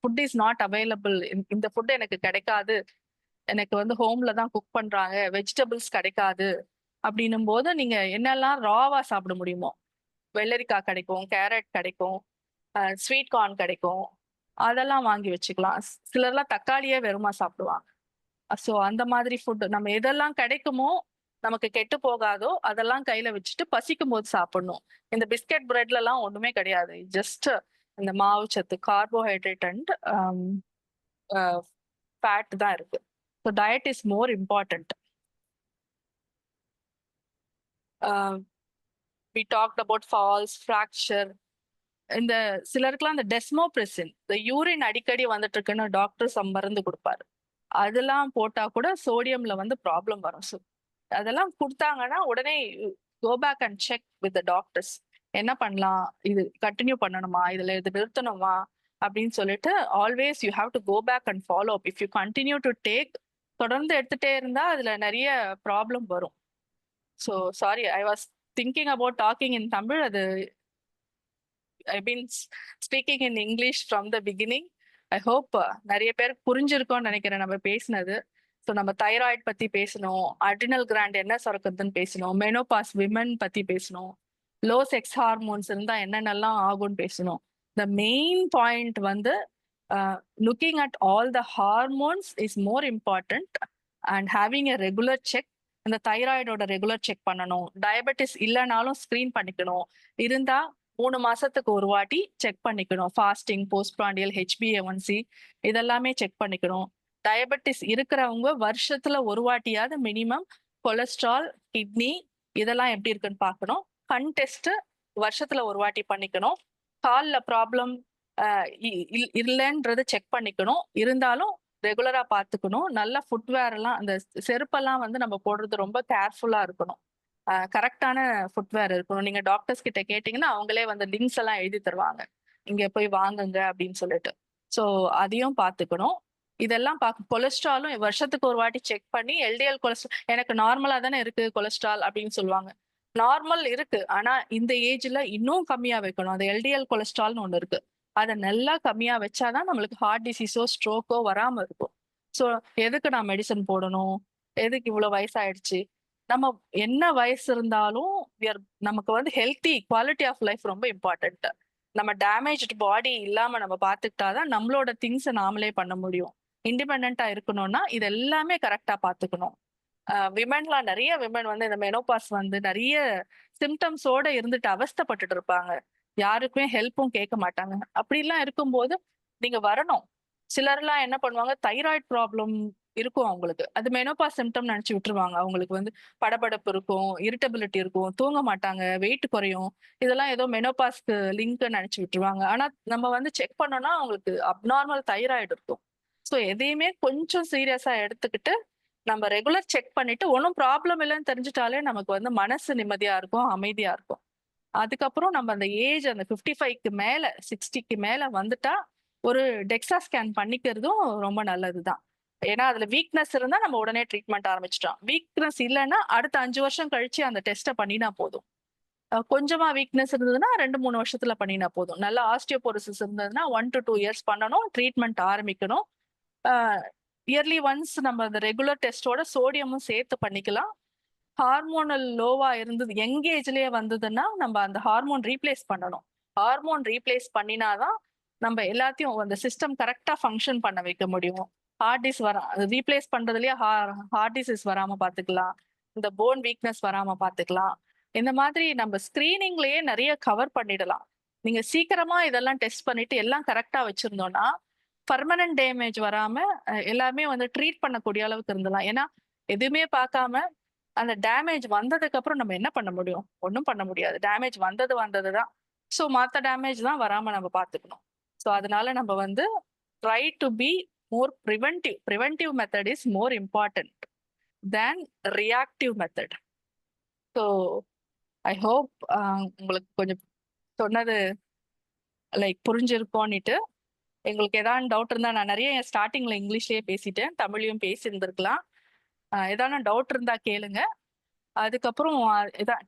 [SPEAKER 2] food is not available, இந்த food எனக்கு கிடைக்காது, எனக்கு வந்து ஹோம்ல தான் குக் பண்றாங்க, வெஜிடபிள்ஸ் கிடைக்காது அப்படின்னும் போது நீங்க என்னெல்லாம் ராவா சாப்பிட முடியுமோ, வெள்ளரிக்காய் கிடைக்கும், கேரட் கிடைக்கும், ஸ்வீட் கார்ன் கிடைக்கும், அதெல்லாம் வாங்கி வச்சுக்கலாம். சிலர்லாம் தக்காளியே வெறுமா சாப்பிடுவாங்க. ஸோ அந்த மாதிரி ஃபுட் நம்ம எதெல்லாம் கிடைக்குமோ, நமக்கு கெட்டு போகாதோ அதெல்லாம் கையில வச்சுட்டு பசிக்கும் போது சாப்பிடணும். இந்த பிஸ்கெட் பிரெட்ல எல்லாம் ஒண்ணுமே கிடையாது. ஜஸ்ட் இந்த மாவு சத்து, கார்போஹைட்ரேட் அண்ட் ஃபேட் தான் இருக்கு. So diet is more important. we talked about falls, fracture. இந்த சிலருக்குலாம் இந்த டெஸ்மோப்ரெசின், இந்த யூரின் அடிக்கடி வந்துட்டு இருக்குன்னு டாக்டர் மருந்து கொடுப்பாரு. அதெல்லாம் போட்டா கூட சோடியம்ல வந்து ப்ராப்ளம் வரும். ஸோ அதெல்லாம் கொடுத்தாங்கன்னா உடனே go back and check with the doctors. என்ன பண்ணலாம், இது கண்டினியூ பண்ணணுமா, இதுல இது நிறுத்தணுமா அப்படின்னு சொல்லிட்டு always you have to go back and follow up. If you continue to take, தொடர்ந்து எடுத்துட்டே இருந்தா அதுல நிறைய ப்ராப்ளம் வரும். So sorry, I was thinking about talking in Tamil. அது I been speaking in English from the beginning. I hope நிறைய பேருக்கு புரிஞ்சிருக்கும்னு நினைக்கிறேன் நம்ம பேசினது. ஸோ நம்ம தைராய்டு பத்தி பேசணும், அட்ரினல் கிளாண்ட் என்ன சுரக்குதுன்னு பேசணும், மெனோபாஸ் விமன் பத்தி பேசணும், லோ செக்ஸ் ஹார்மோன்ஸ் இருந்தா என்னென்னலாம் ஆகும்னு பேசணும். த மெயின் பாயிண்ட் வந்து looking at all the hormones is more important and having a regular check. இந்த தைராய்டோட ரெகுலர் செக் பண்ணணும். டயபெட்டிஸ் இல்லைனாலும் ஸ்கிரீன் பண்ணிக்கணும். இருந்தா 3 மாசத்துக்கு ஒரு வாட்டி செக் பண்ணிக்கணும். ஃபாஸ்டிங், போஸ்ட் பிராண்டியல், HbA1c இதெல்லாமே செக் பண்ணிக்கணும். டயபெட்டிஸ் இருக்கிறவங்க வருஷத்துல ஒரு வாட்டியாவது மினிமம் கொலஸ்ட்ரால், கிட்னி இதெல்லாம் எப்படி இருக்குன்னு பார்க்கணும். கண் டெஸ்ட் வருஷத்துல ஒரு வாட்டி பண்ணிக்கணும். கால்ல ப்ராப்ளம் இல்லைன்றது செக் பண்ணிக்கணும். இருந்தாலும் ரெகுலரா பார்த்துக்கணும். நல்ல ஃபுட்வேர் எல்லாம், அந்த செருப்பெல்லாம் வந்து நம்ம போடுறது ரொம்ப கேர்ஃபுல்லா இருக்கணும். கரெக்டான ஃபுட்வேர் இருக்கணும். நீங்க டாக்டர்ஸ் கிட்ட கேட்டீங்கன்னா அவங்களே வந்து லிங்க்ஸ் எல்லாம் எழுதி தருவாங்க, இங்க போய் வாங்குங்க அப்படின்னு சொல்லிட்டு. ஸோ அதையும் பார்த்துக்கணும். இதெல்லாம் கொலஸ்ட்ராலும் வருஷத்துக்கு ஒரு வாட்டி செக் பண்ணி, எல்டிஎல் கொலஸ்ட்ரால் எனக்கு நார்மலா தானே இருக்கு கொலஸ்ட்ரால் அப்படின்னு சொல்லுவாங்க. நார்மல் இருக்கு, ஆனா இந்த ஏஜ்ல இன்னும் கம்மியா வைக்கணும். அது எல்டிஎல் கொலஸ்ட்ரால்னு ஒண்ணு இருக்கு. அதை நல்லா கம்மியா வச்சாதான் நம்மளுக்கு ஹார்ட் டிசீஸோ ஸ்ட்ரோக்கோ வராம இருக்கும். ஸோ எதுக்கு நான் மெடிசன் போடணும், எதுக்கு இவ்வளவு வயசாயிடுச்சு, நம்ம என்ன வயசு இருந்தாலும் நமக்கு வந்து ஹெல்த்தி குவாலிட்டி ஆஃப் லைஃப் ரொம்ப இம்பார்ட்டன்ட். நம்ம டேமேஜ்டு பாடி இல்லாம நம்ம பார்த்துக்கிட்டாதான் நம்மளோட திங்ஸை நாமளே பண்ண முடியும். இண்டிபெண்டா இருக்கணும்னா இது எல்லாமே கரெக்டா பார்த்துக்கணும். விமன்லாம் நிறைய விமன் வந்து இந்த மெனோபாஸ் வந்து நிறைய சிம்டம்ஸோட இருந்துட்டு அவஸ்தைப்பட்டுட்டு இருப்பாங்க. யாருக்குமே ஹெல்ப்பும் கேட்க மாட்டாங்க. அப்படிலாம் இருக்கும்போது நீங்க வரணும். சிலர்லாம் என்ன பண்ணுவாங்க, தைராய்டு ப்ராப்ளம் இருக்கும் அவங்களுக்கு, அது மெனோபாஸ் சிம்டம் நினைச்சு விட்டுருவாங்க. அவங்களுக்கு வந்து படபடப்பு இருக்கும், இரிட்டபிலிட்டி இருக்கும், தூங்க மாட்டாங்க, வெயிட் குறையும், இதெல்லாம் ஏதோ மெனோபாஸ்க்கு லிங்க் நினைச்சு விட்டுருவாங்க. ஆனா நம்ம வந்து செக் பண்ணோம்னா அவங்களுக்கு அப்நார்மல் தைராய்டு இருக்கும். ஸோ எதையுமே கொஞ்சம் சீரியஸா எடுத்துக்கிட்டு நம்ம ரெகுலர் செக் பண்ணிட்டு ஒன்றும் ப்ராப்ளம் இல்லைன்னு தெரிஞ்சுட்டாலே நமக்கு வந்து மனசு நிம்மதியா இருக்கும், அமைதியா இருக்கும். அதுக்கப்புறம் நம்ம அந்த ஏஜ் அந்த 55க்கு மேல 60க்கு மேல வந்துட்டா ஒரு டெக்ஸா ஸ்கேன் பண்ணிக்கிறதும் ரொம்ப நல்லதுதான். ஏன்னா அதுல வீக்னஸ் இருந்தா நம்ம உடனே ட்ரீட்மெண்ட் ஆரம்பிச்சிட்டோம். வீக்னஸ் இல்லைன்னா அடுத்த 5 வருஷம் கழிச்சு அந்த டெஸ்ட்டை பண்ணினா போதும். கொஞ்சமா வீக்னஸ் இருந்ததுன்னா 2-3 வருஷத்துல பண்ணினா போதும். நல்ல ஆஸ்டியோபோரோசிஸ் இருந்ததுன்னா 1 to 2 இயர்ஸ் பண்ணணும், ட்ரீட்மெண்ட் ஆரம்பிக்கணும். இயர்லி ஒன்ஸ் நம்ம அந்த ரெகுலர் டெஸ்டோட சோடியமும் சேர்த்து பண்ணிக்கலாம். ஹார்மோனல் லோவா இருந்தது யங் ஏஜ்லயே வந்ததுன்னா நம்ம அந்த ஹார்மோன் ரீப்ளேஸ் பண்ணணும். ஹார்மோன் ரீப்ளேஸ் பண்ணினாதான் நம்ம எல்லாத்தையும் அந்த சிஸ்டம் கரெக்டா ஃபங்க்ஷன் பண்ண வைக்க முடியும். ஹார்ட் டிஸ் ரீப்ளேஸ் பண்றதுலயே ஹார்ட் டிசீஸ் வராம பாத்துக்கலாம், இந்த போன் வீக்னஸ் வராம பாத்துக்கலாம். இந்த மாதிரி நம்ம ஸ்கிரீனிங்லயே நிறைய கவர் பண்ணிடலாம். நீங்க சீக்கிரமா இதெல்லாம் டெஸ்ட் பண்ணிட்டு எல்லாம் கரெக்டா வச்சிருந்தோம்னா பர்மனன்ட் டேமேஜ் வராம எல்லாமே வந்து ட்ரீட் பண்ணக்கூடிய அளவுக்கு இருந்தலாம். ஏன்னா எதுவுமே பார்க்காம அந்த டேமேஜ் வந்ததுக்கு அப்புறம் நம்ம என்ன பண்ண முடியும், ஒன்றும் பண்ண முடியாது. டேமேஜ் வந்ததுதான். ஸோ மற்ற டேமேஜ் தான் வராம நம்ம பார்த்துக்கணும். ஸோ அதனால நம்ம வந்து try to be more preventive method is more important than reactive method. So I hope உங்களுக்கு கொஞ்சம் சொன்னது லைக் புரிஞ்சிருக்கோன்னுட்டு. எங்களுக்கு ஏதாவது டவுட் இருந்தா, நான் நிறைய ஸ்டார்டிங்ல இங்கிலீஷ்லயே பேசிட்டேன், தமிழ்லயும் பேசியிருந்திருக்கலாம். ஏதாவது டவுட் இருந்தா கேளுங்க. அதுக்கப்புறம்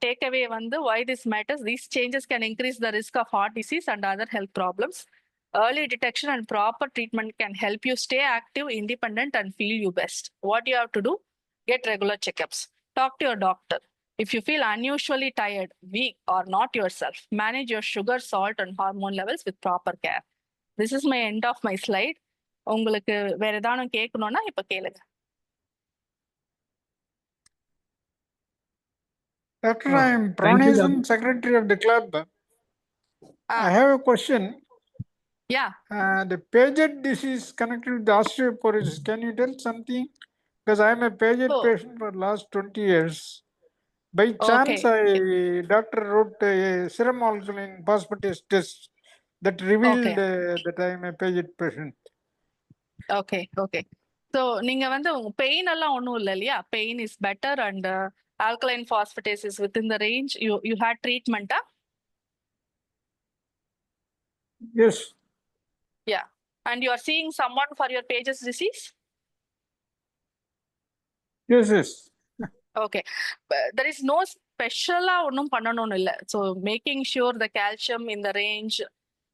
[SPEAKER 2] டேக் அவே வந்து why this matters, these changes can increase the risk of heart disease and other health problems. Early detection and proper treatment can help you stay active, independent and feel you best. What you have to do, get regular checkups, talk to your doctor. If you feel unusually tired, weak or not yourself, manage your sugar, salt and hormone levels with proper care. This is my end of my slide. உங்களுக்கு வேற ஏதாவது கேட்கணும்னா இப்ப கேளுங்க.
[SPEAKER 3] Doctor,
[SPEAKER 4] Oh,
[SPEAKER 3] I am
[SPEAKER 4] thank you,
[SPEAKER 3] Pranaysan, secretary of the club. I have a question.
[SPEAKER 2] Yeah.
[SPEAKER 3] The Paget disease connected with the osteoporosis, can you tell something? Because I am a Paget
[SPEAKER 2] Oh.
[SPEAKER 3] patient for last 20 years. By chance, doctor wrote a serum alkaline phosphatase test that revealed that I am a Paget patient.
[SPEAKER 2] Okay. So நீங்க வந்து pain எல்லாம் ஒண்ணும் இல்ல இல்லையா? Pain is better and alkaline phosphatase is within the range. You had treatment,
[SPEAKER 3] Yes.
[SPEAKER 2] yeah, and you are seeing someone for your Paget's disease.
[SPEAKER 3] Yes, yes.
[SPEAKER 2] Okay, there is no special ஒன்னும் பண்ணணும் இல்ல. So making sure the calcium in the range,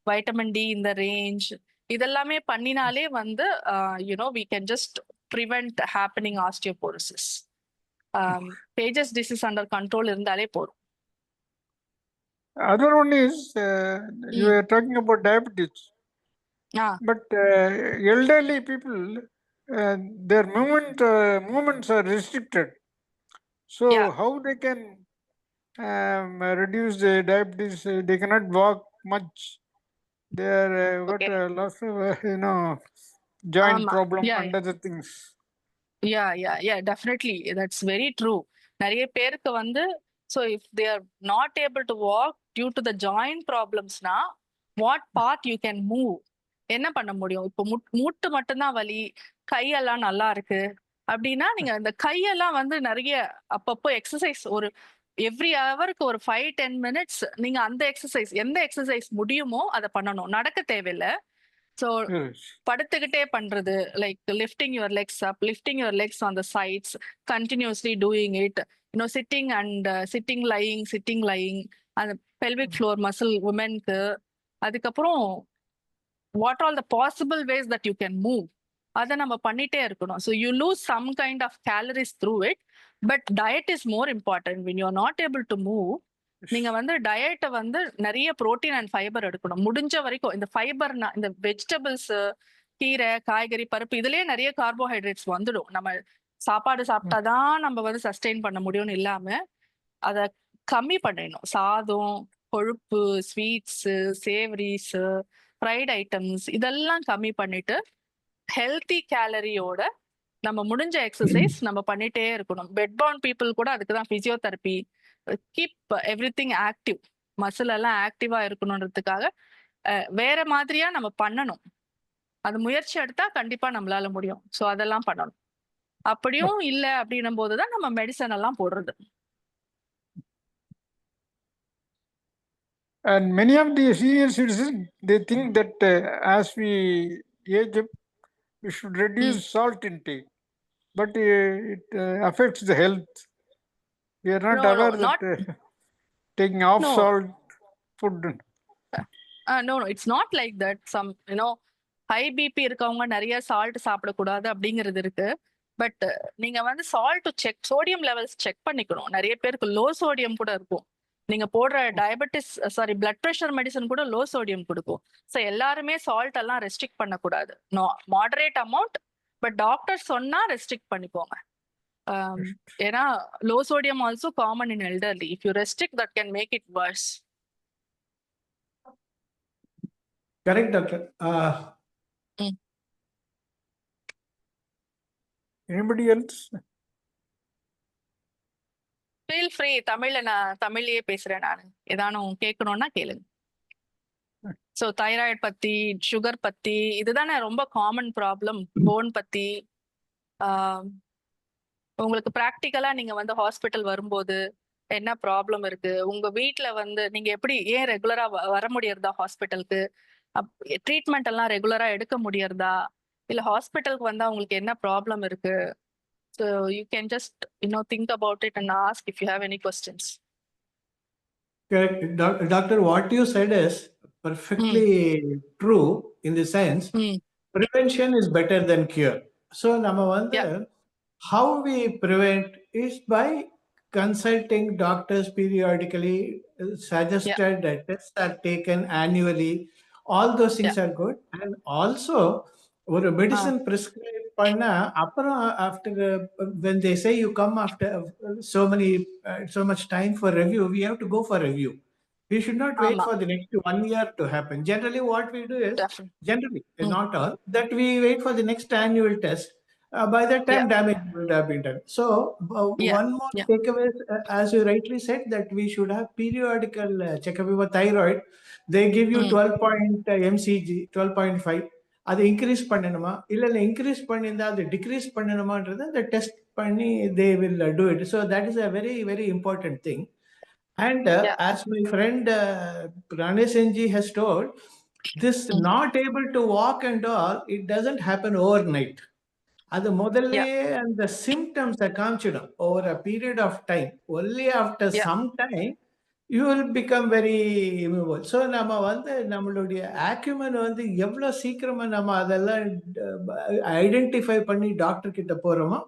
[SPEAKER 2] vitamin D in the range, இதெல்லாமே பண்ணினாலே வந்து we can just prevent happening osteoporosis. Paget's disease under control இருந்தாலே போதும்.
[SPEAKER 3] Other one is you are talking about diabetes. But elderly people, their movements are restricted. So how they can reduce the diabetes? They cannot walk much. They are got lots of joint problem and other things.
[SPEAKER 2] Yeah, definitely. That's very true. நிறைய பேருக்கு வந்து so if they are not able to walk due to the joint problems na, what part you can move? என்ன பண்ண முடியும்? இப்போ மூட்டு மட்டும்தான் வலி, கையெல்லாம் நல்லா இருக்கு அப்படின்னா நீங்க அந்த கையெல்லாம் வந்து நிறைய அப்பப்போ எக்ஸசைஸ் ஒரு எவ்ரி ஹவருக்கு ஒரு 5-10 minutes நீங்க அந்த எக்ஸசைஸ் எந்த எக்ஸசைஸ் முடியுமோ அதை பண்ணணும். நடக்க தேவையில்லை. ஸோ படுத்துக்கிட்டே பண்றது, like lifting your legs up, lifting your legs on the sides, continuously doing it, sitting and sitting lying, அந்த பெல்விக் ஃப்ளோர் மசில் உமனுக்கு. அதுக்கப்புறம் what all the possible ways that you can move, அதை நம்ம பண்ணிட்டே இருக்கணும். So you lose some kind of calories through it, but diet is more important. when you are not able to move, நீங்க வந்து டயட்டை வந்து நிறைய புரோட்டீன் அண்ட் ஃபைபர் எடுக்கணும். முடிஞ்ச வரைக்கும் இந்த ஃபைபர்னா இந்த வெஜிடபிள்ஸ், கீரை, காய்கறி, பருப்பு இதுலயே நிறைய கார்போஹைட்ரேட்ஸ் வந்துடும். நம்ம சாப்பாடு சாப்பிட்டாதான் நம்ம வந்து சஸ்டெயின் பண்ண முடியும்னு இல்லாம அதை கம்மி பண்ணிடணும். சாதம், கொழுப்பு, ஸ்வீட்ஸ், சேவரிஸ், ஃப்ரைட் ஐட்டம்ஸ் இதெல்லாம் கம்மி பண்ணிட்டு ஹெல்த்தி கேலரியோட நம்ம முடிஞ்ச எக்ஸசைஸ் நம்ம பண்ணிட்டே இருக்கணும். பெட் பவுண்ட் பீப்புள் கூட அதுக்கு தான் physiotherapy, keep everything active, muscle எல்லாம் ஆக்டிவா இருக்கணும்ன்றதுக்காக வேற மாதிரியா நம்ம பண்ணணும். அது முயற்சி எடுத்தா கண்டிப்பா நம்மளால முடியும். ஸோ அதெல்லாம் பண்ணணும். அப்படியும் இல்லை அப்படின்னும் போதுதான் நம்ம மெடிசன் எல்லாம் போடுறது.
[SPEAKER 3] And many of the senior citizens, they think that as we age up, we should reduce salt intake, but it affects the health. We are not aware that taking off salt food.
[SPEAKER 2] No, it's not like that. Some high BP இருக்கவங்க நிறைய salt சாப்பிடக்கூடாது அப்படிங்கிறது இருக்கு. But நீங்க வந்து salt check, sodium levels check பண்ணிக்கணும். நிறைய பேருக்கு லோ சோடியம் கூட இருக்கும். நீங்க போடுற பிளட் ப்ரெஷர் மெடிசன் கூட லோ சோடியம் கொடுக்கும். ஸோ எல்லாருமே சால்ட் எல்லாம் ரெஸ்ட்ரிக்ட் பண்ணக்கூடாது. மாடரேட் அமௌண்ட், பட் டாக்டர் சொன்னா ரெஸ்ட்ரிக்ட் பண்ணிக்கோங்க. ஏன்னா low sodium also common in elderly. If you restrict that can make it worse.
[SPEAKER 4] Correct, doctor.
[SPEAKER 3] Anybody else?
[SPEAKER 2] Feel free. நான் தமிழ்லயே பேசுறேன். நான் ஏதானும் கேட்கணும்னா கேளுங்க. ஸோ தைராய்டு பத்தி, சுகர் பத்தி, இதுதானே ரொம்ப காமன் ப்ராப்ளம். போன் பத்தி உங்களுக்கு ப்ராக்டிக்கலா நீங்க வந்து ஹாஸ்பிட்டல் வரும்போது என்ன ப்ராப்ளம் இருக்கு, உங்க வீட்டுல வந்து நீங்க எப்படி ஏன் ரெகுலரா வர முடியறதா ஹாஸ்பிட்டலுக்கு, ட்ரீட்மெண்ட் எல்லாம் ரெகுலரா எடுக்க முடியறதா, இல்ல ஹாஸ்பிட்டலுக்கு வந்தா உங்களுக்கு என்ன ப்ராப்ளம் இருக்கு. So you can just think about it and ask if you have any questions.
[SPEAKER 4] Correct, doctor. What you said is perfectly true in the sense prevention is better than cure. So nama vanda how we prevent is by consulting doctors periodically. Suggested that tests are taken annually. All those things are good. And also ஒரு medicine prescribe பண்ண அப்புறம் after when they say you come after so much time for review, we have to go for review. We should not wait for the next 1 year to happen. Generally what we do is not all that we wait for the next annual test. By that time damage will have been done. So one more takeaway, as you rightly said, that we should have periodical checkup. With thyroid they give you 12 point mcg, 12.5. அது increase பண்ணணுமா இல்ல increase பண்ணியிருந்தா அது degrees பண்ணணுமான்றதை அந்த test பண்ணி they will do it. So that is a very very important thing. And
[SPEAKER 2] Yeah.
[SPEAKER 4] as my friend Ranesenji has told, this not able to walk and all, it doesn't happen overnight. அது முதல்லயே அந்த சிம்டம்ஸை காமிச்சிடும் over a period of time. Only after some time you will become very immovable. So நம்ம வந்து நம்மளுடைய acumen வந்து எவ்வளவு சீக்கிரமா நம்ம அதெல்லாம் ஐடென்டிஃபை பண்ணி டாக்டர் கிட்ட போறோமோ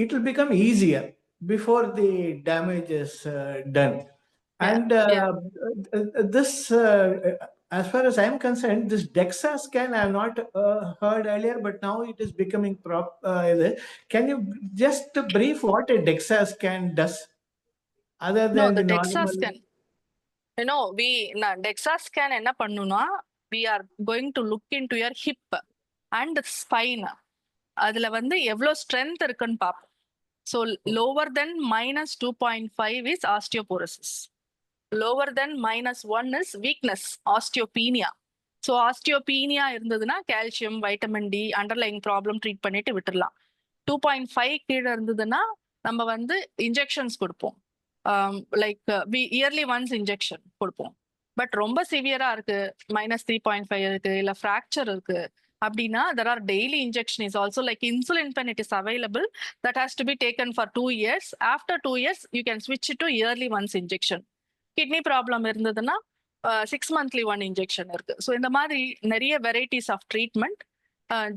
[SPEAKER 4] it will become easier before the damage is done. And this as far as I'm concerned, this DEXA scan I have not heard earlier, but now it is becoming can you just brief what a DEXA scan does other than
[SPEAKER 2] No, the DEXA
[SPEAKER 4] normal
[SPEAKER 2] scan. DEXA scan என்ன பண்ணுனா, we are going to look into your hip and spine. அதுல வந்து எவ்வளவு strength இருக்குன்னு பார்ப்போம். So lower than minus 2.5 is osteoporosis. Lower than minus 1 is weakness, osteopenia. So osteopenia இருந்ததுன்னா calcium, vitamin D, underlying problem treat பண்ணிட்டு விட்டுறலாம். 2.5 கீழே இருந்ததுன்னா நம்ம வந்து இன்ஜெக்ஷன்ஸ் கொடுப்போம். லைக் இயர்லி ஒன்ஸ் இன்ஜெக்ஷன் கொடுப்போம். பட் ரொம்ப சிவியரா இருக்கு, minus 3.5 இருக்கு, இல்ல ஃப்ராக்சர் இருக்கு அப்படின்னா there are daily injection is also like insulin pen it is available that has to be taken for 2 years. After 2 years you can switch it to yearly once injection. Kidney problem இருந்ததுன்னா 6 monthly one injection இருக்கு. So இந்த மாதிரி நிறைய varieties of treatment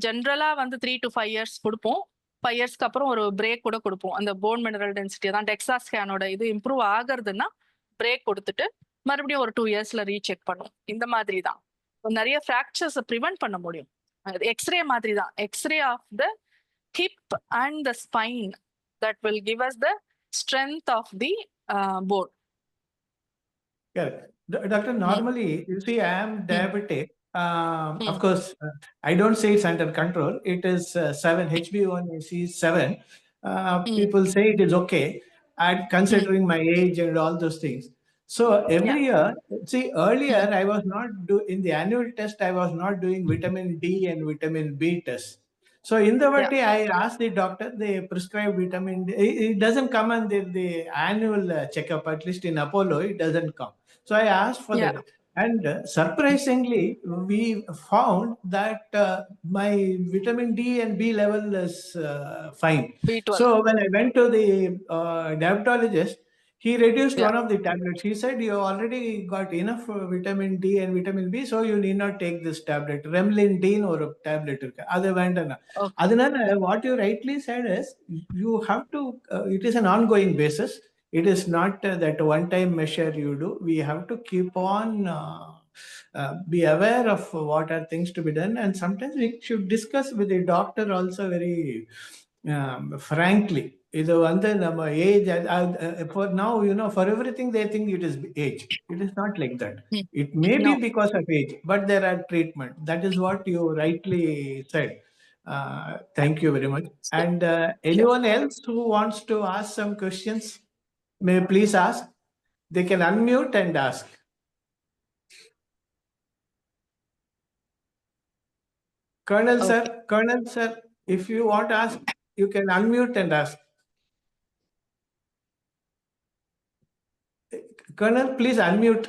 [SPEAKER 2] ஜென்ரலா வந்து 3 to 5 years கொடுப்போம். 5 yearsக்கு அப்புறம் ஒரு பிரேக் கூட கொடுப்போம். அந்த போன் மினரல் டென்சிட்டி தான் DEXA ஸ்கேனோட இது இம்ப்ரூவ் ஆகுறதுன்னா பிரேக் கொடுத்துட்டு மறுபடியும் ஒரு 2 yearsல ரீசெக் பண்ணுவோம். இந்த மாதிரி தான் நிறைய ஃப்ராக்சர்ஸை ப்ரிவென்ட் பண்ண முடியும். எக்ஸ்ரே மாதிரி தான், X-ray of the hip and the spine that will give us the strength of the bone.
[SPEAKER 4] Correct. Doctor, normally, you see, I am diabetic. Of course, I don't say it's under control. It is 7, HbA1c is 7. People say it is okay, and considering my age and all those things. So every year, see, earlier I was not in the annual test, I was not doing vitamin D and vitamin B test. So in the vati, I asked the doctor, they prescribe vitamin D. It doesn't come under the annual checkup, at least in Apollo, it doesn't come. So I asked for that. And surprisingly, we found that my vitamin D and B level is fine. B12. So when I went to the dermatologist, he reduced one of the tablets. He said, you already got enough vitamin D and vitamin B, so you need not take this tablet. Remlin-D or a tablet. What you rightly said is, you have to, it is an ongoing basis. It is not that one-time measure you do. We have to keep on, be aware of what are things to be done. And sometimes we should discuss with the doctor also very frankly. இது வந்து நம்ம age for now, for everything they think it is age. It is not like that. It may be because of age, but there are treatment. That is what you rightly said. Thank you very much. And anyone else who wants to ask some questions, may please ask. They can unmute and ask. Colonel sir, if you want to ask, you can unmute and ask. Colonel, please unmute.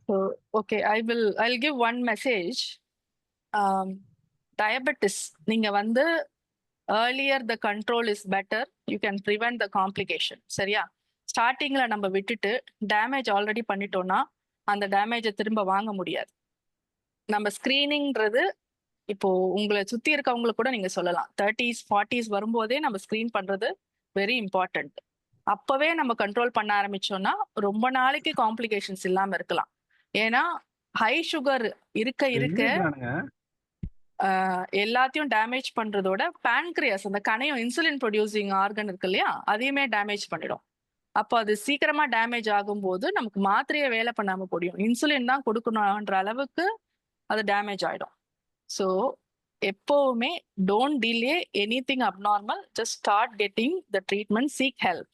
[SPEAKER 2] So, okay, I'll give one message. Diabetes, நீங்க வந்து earlier the control is better, you can prevent the complication. சரியா? ஸ்டார்டிங்ல நம்ம விட்டுட்டு damage already பண்ணிட்டோம்னா அந்த டேமேஜை திரும்ப வாங்க முடியாது. நம்ம ஸ்கிரீனிங்கிறது இப்போ உங்களை சுத்தி இருக்கவங்களுக்கு கூட நீங்க சொல்லலாம், 30s 40s வரும்போதே நம்ம ஸ்கிரீன் பண்றது வெரி இம்பார்ட்டன்ட். அப்பவே நம்ம கண்ட்ரோல் பண்ண ஆரம்பிச்சோம்னா ரொம்ப நாளைக்கு காம்ப்ளிகேஷன்ஸ் இல்லாம இருக்கலாம். ஏன்னா ஹை சுகர் இருக்க எல்லாத்தையும் டேமேஜ் பண்றதோட பேன்க்ரியாஸ், அந்த கணையம், இன்சுலின் ப்ரொடியூசிங் ஆர்கன் இருக்கு இல்லையா, அதையுமே டேமேஜ் பண்ணிடும். அப்போ அது சீக்கிரமா டேமேஜ் ஆகும்போது நமக்கு மாத்திரையே வேலை பண்ணாம போடியும். இன்சுலின் தான் கொடுக்கணும்ன்ற அளவுக்கு அது டேமேஜ் ஆயிடும். So எப்பவுமே don't delay anything abnormal. Just start getting the treatment, seek help,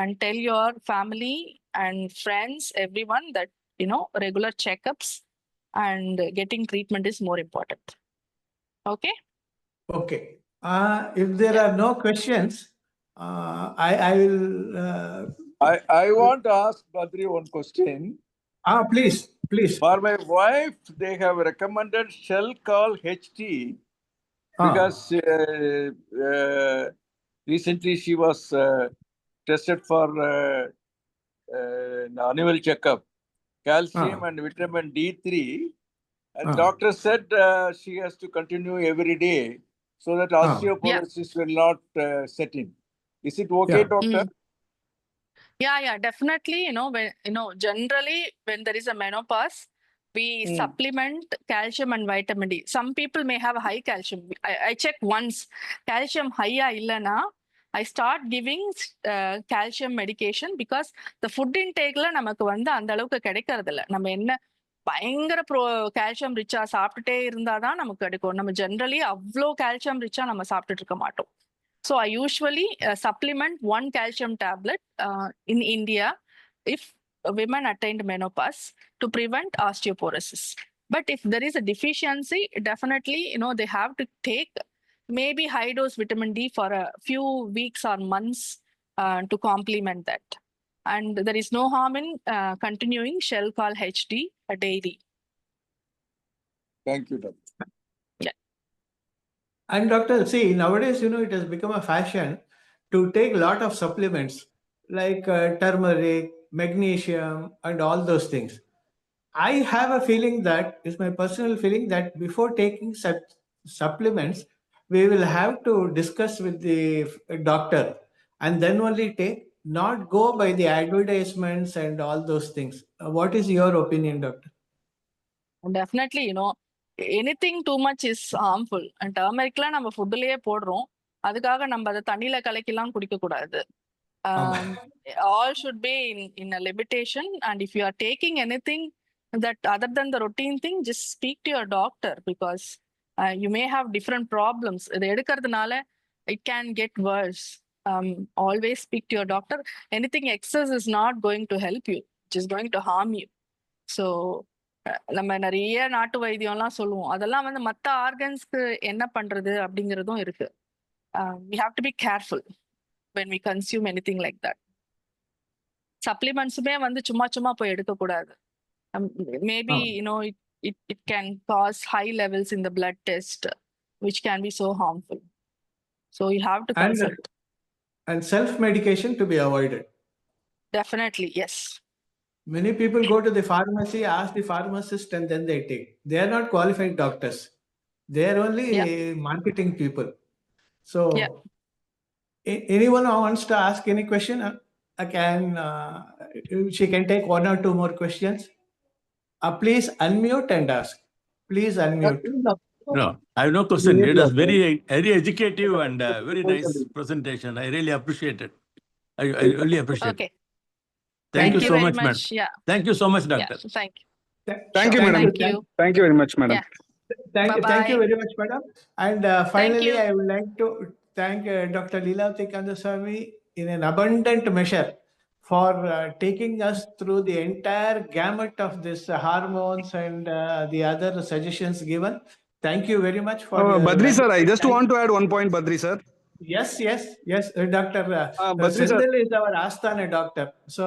[SPEAKER 2] and tell your family and friends, everyone, that regular checkups and getting treatment is more important. Okay.
[SPEAKER 4] Okay. If there are no questions, I will.
[SPEAKER 5] I want to ask Badri one question.
[SPEAKER 4] Please.
[SPEAKER 5] For my wife, they have recommended Shell Call HT because recently she was tested for an annual checkup, calcium and vitamin D3. And doctor said she has to continue every day so that osteoporosis will not set in. Is it okay, doctor?
[SPEAKER 2] Yeah, definitely. Generally when there is a menopause, we supplement calcium and vitamin D. Some people may have high calcium. I check once calcium high illana, I start giving calcium medication because the food intake la namakku vandu and alavukku kedikkaradilla. நம்ம என்ன பயங்கர calcium ரிச்சா சாப்பிட்டுட்டே இருந்தாதான் நமக்கு கிடைக்கும். நம்ம generally அவ்வளோ calcium ரிச்சா நம்ம சாப்பிட்டுட்டு இருக்க மாட்டோம். So I usually supplement one calcium tablet in India if women attained menopause to prevent osteoporosis. But if there is a deficiency, definitely they have to take maybe high dose vitamin D for a few weeks or months to complement that. And there is no harm in continuing Shell Call HD daily.
[SPEAKER 5] Thank you, doctor.
[SPEAKER 4] And doctor, see, nowadays, it has become a fashion to take a lot of supplements like turmeric, magnesium, and all those things. I have a feeling that, it's my personal feeling, that before taking such supplements, we will have to discuss with the doctor and then only take, not go by the advertisements and all those things. What is your opinion, doctor?
[SPEAKER 2] Definitely, anything too much is harmful. And turmericலாம் நம்ம ஃபுட்லயே போடுறோம், அதுக்காக நம்ம அதை தண்ணியில கலக்கிலாம் குடிக்க கூடாது. All should be in a limitation. And if you are taking anything that other than the routine thing, just speak to your doctor because you may have different problems. இதை எடுக்கிறதுனால it can get worse. Always speak to your doctor. Anything excess is not going to help you, it is going to harm you. So நம்ம நிறைய நாட்டு வைத்தியம்லாம் சொல்லுவோம், அதெல்லாம் மற்ற ஆர்கன்ஸ்க்கு என்ன பண்றது அப்படிங்கிறதும் இருக்கு. We have to be careful when we consume anything like that. Supplementsமே சும்மா போய் எடுக்க கூடாது. Maybe it can cause high levels in the blood test, which can be so harmful. So you have to consult.
[SPEAKER 4] And self-medication to be avoided.
[SPEAKER 2] Definitely, yes.
[SPEAKER 4] Many people go to the pharmacy, ask the pharmacist, and then they take. They are not qualified doctors. They are only marketing people. So, anyone who wants to ask any question, she can take one or two more questions. Please unmute and ask. Please unmute.
[SPEAKER 6] No, I have no question. It was very educative and very nice presentation. I really appreciate it. I really appreciate it.
[SPEAKER 2] Okay.
[SPEAKER 6] Thank you so
[SPEAKER 2] very
[SPEAKER 6] much, madam.
[SPEAKER 2] Yeah.
[SPEAKER 6] Thank you so much, doctor.
[SPEAKER 2] Yeah, thank you.
[SPEAKER 1] Thank you, madam.
[SPEAKER 2] Thank you.
[SPEAKER 1] Thank you very much, madam.
[SPEAKER 2] Yeah.
[SPEAKER 4] Thank you
[SPEAKER 2] Bye-bye.
[SPEAKER 4] very much, madam. And finally,
[SPEAKER 2] you.
[SPEAKER 4] I would like to thank Dr. Leelavati Kandaswamy in an abundant measure for taking us through the entire gamut of this hormones and the other suggestions given. Thank you very much for
[SPEAKER 1] Badri sir, I just want to add one point, Badri sir.
[SPEAKER 4] Yes, Dr.
[SPEAKER 1] Badri sir.
[SPEAKER 4] Sindel is our Asthana doctor. So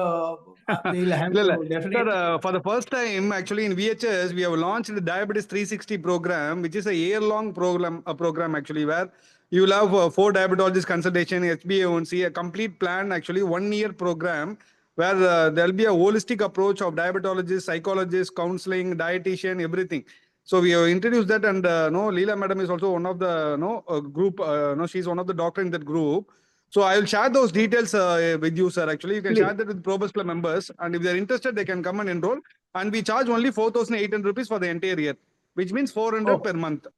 [SPEAKER 4] we'll have to definitely.
[SPEAKER 1] Sir, for the first time, actually in VHS, we have launched the Diabetes 360 program, which is a year-long program actually, where you will have 4 diabetologist consultation, HbA1c, a complete plan, actually 1-year program, where there will be a holistic approach of diabetologists, psychologists, counseling, dietitian, everything. So we have introduced that, and Leela madam is also one of the group. She's one of the doctor in that group. So I will share those details with you, sir. Actually, you can share that with Probus Club members, and if they are interested, they can come and enroll. And we charge only 4,800 rupees for the entire year, which means 400 per month.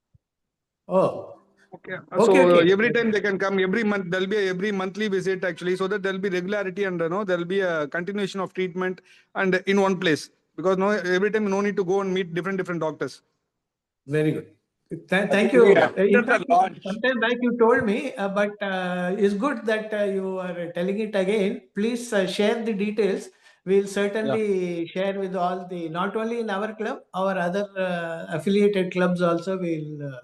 [SPEAKER 4] Oh.
[SPEAKER 1] Okay. So every time they can come, every month there will be every monthly visit actually, so that there will be regularity and there will be a continuation of treatment and in one place, because every time no need to go and meet different doctors.
[SPEAKER 4] Very good. Thank you.
[SPEAKER 5] After
[SPEAKER 4] In
[SPEAKER 5] the
[SPEAKER 4] fact,
[SPEAKER 5] launch.
[SPEAKER 4] sometime back you told me, but it's good that you are telling it again. Please share the details. We'll certainly share with all the, not only in our club, our other affiliated clubs also will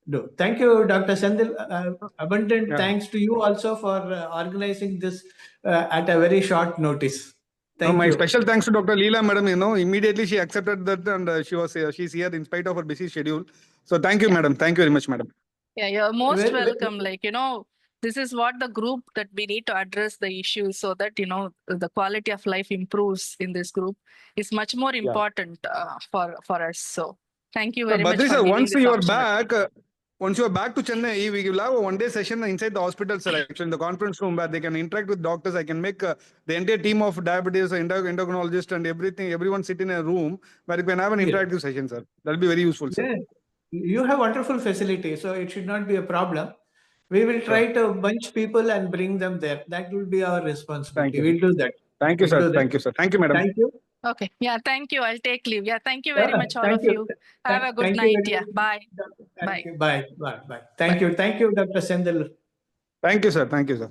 [SPEAKER 4] do. Thank you, Dr. Sendil. Abundant thanks to you also for organizing this at a very short notice. Thank
[SPEAKER 1] my
[SPEAKER 4] you.
[SPEAKER 1] special thanks to Dr. Leela, madam. Immediately she accepted that, and she's here in spite of her busy schedule. So thank you, madam. Thank you very much, madam.
[SPEAKER 2] Yeah, you're most
[SPEAKER 4] Very-
[SPEAKER 2] welcome. This is what the group that we need to address the issues so that, the quality of life improves in this group is much more important for us. So thank you very much
[SPEAKER 1] Badri
[SPEAKER 2] for
[SPEAKER 1] sir,
[SPEAKER 2] giving
[SPEAKER 1] once
[SPEAKER 2] this
[SPEAKER 1] you are
[SPEAKER 2] opportunity.
[SPEAKER 1] back, once you are back to Chennai, we will have a one-day session inside the hospital, sir, actually in the conference room where they can interact with doctors. I can make the entire team of diabetes, endocrinologist and everyone sit in a room where you can have an interactive session, sir. That'll be very useful, sir.
[SPEAKER 4] Yeah. You have wonderful facility, so it should not be a problem. We will try to bunch people and bring them there. That will be our responsibility.
[SPEAKER 1] Thank you.
[SPEAKER 4] We'll do that.
[SPEAKER 1] Thank you,
[SPEAKER 4] We'll do
[SPEAKER 1] sir.
[SPEAKER 4] that.
[SPEAKER 1] Thank you, sir. Thank you, madam.
[SPEAKER 4] Thank you.
[SPEAKER 2] Okay. Yeah, thank you. I'll take leave. Yeah, thank you very much, all
[SPEAKER 4] Thank
[SPEAKER 2] of you. Have a good
[SPEAKER 4] Thank you
[SPEAKER 2] night.
[SPEAKER 4] very
[SPEAKER 2] Yeah,
[SPEAKER 4] much.
[SPEAKER 2] bye.
[SPEAKER 4] Thank
[SPEAKER 2] Bye.
[SPEAKER 4] you. Bye. Bye. Bye. Thank you. Thank you, Dr. Sendil.
[SPEAKER 1] Thank you, sir. Thank you, sir.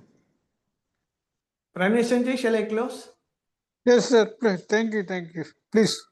[SPEAKER 4] Prime Minister, shall I close?
[SPEAKER 3] Yes, sir. Please. Thank you. Please.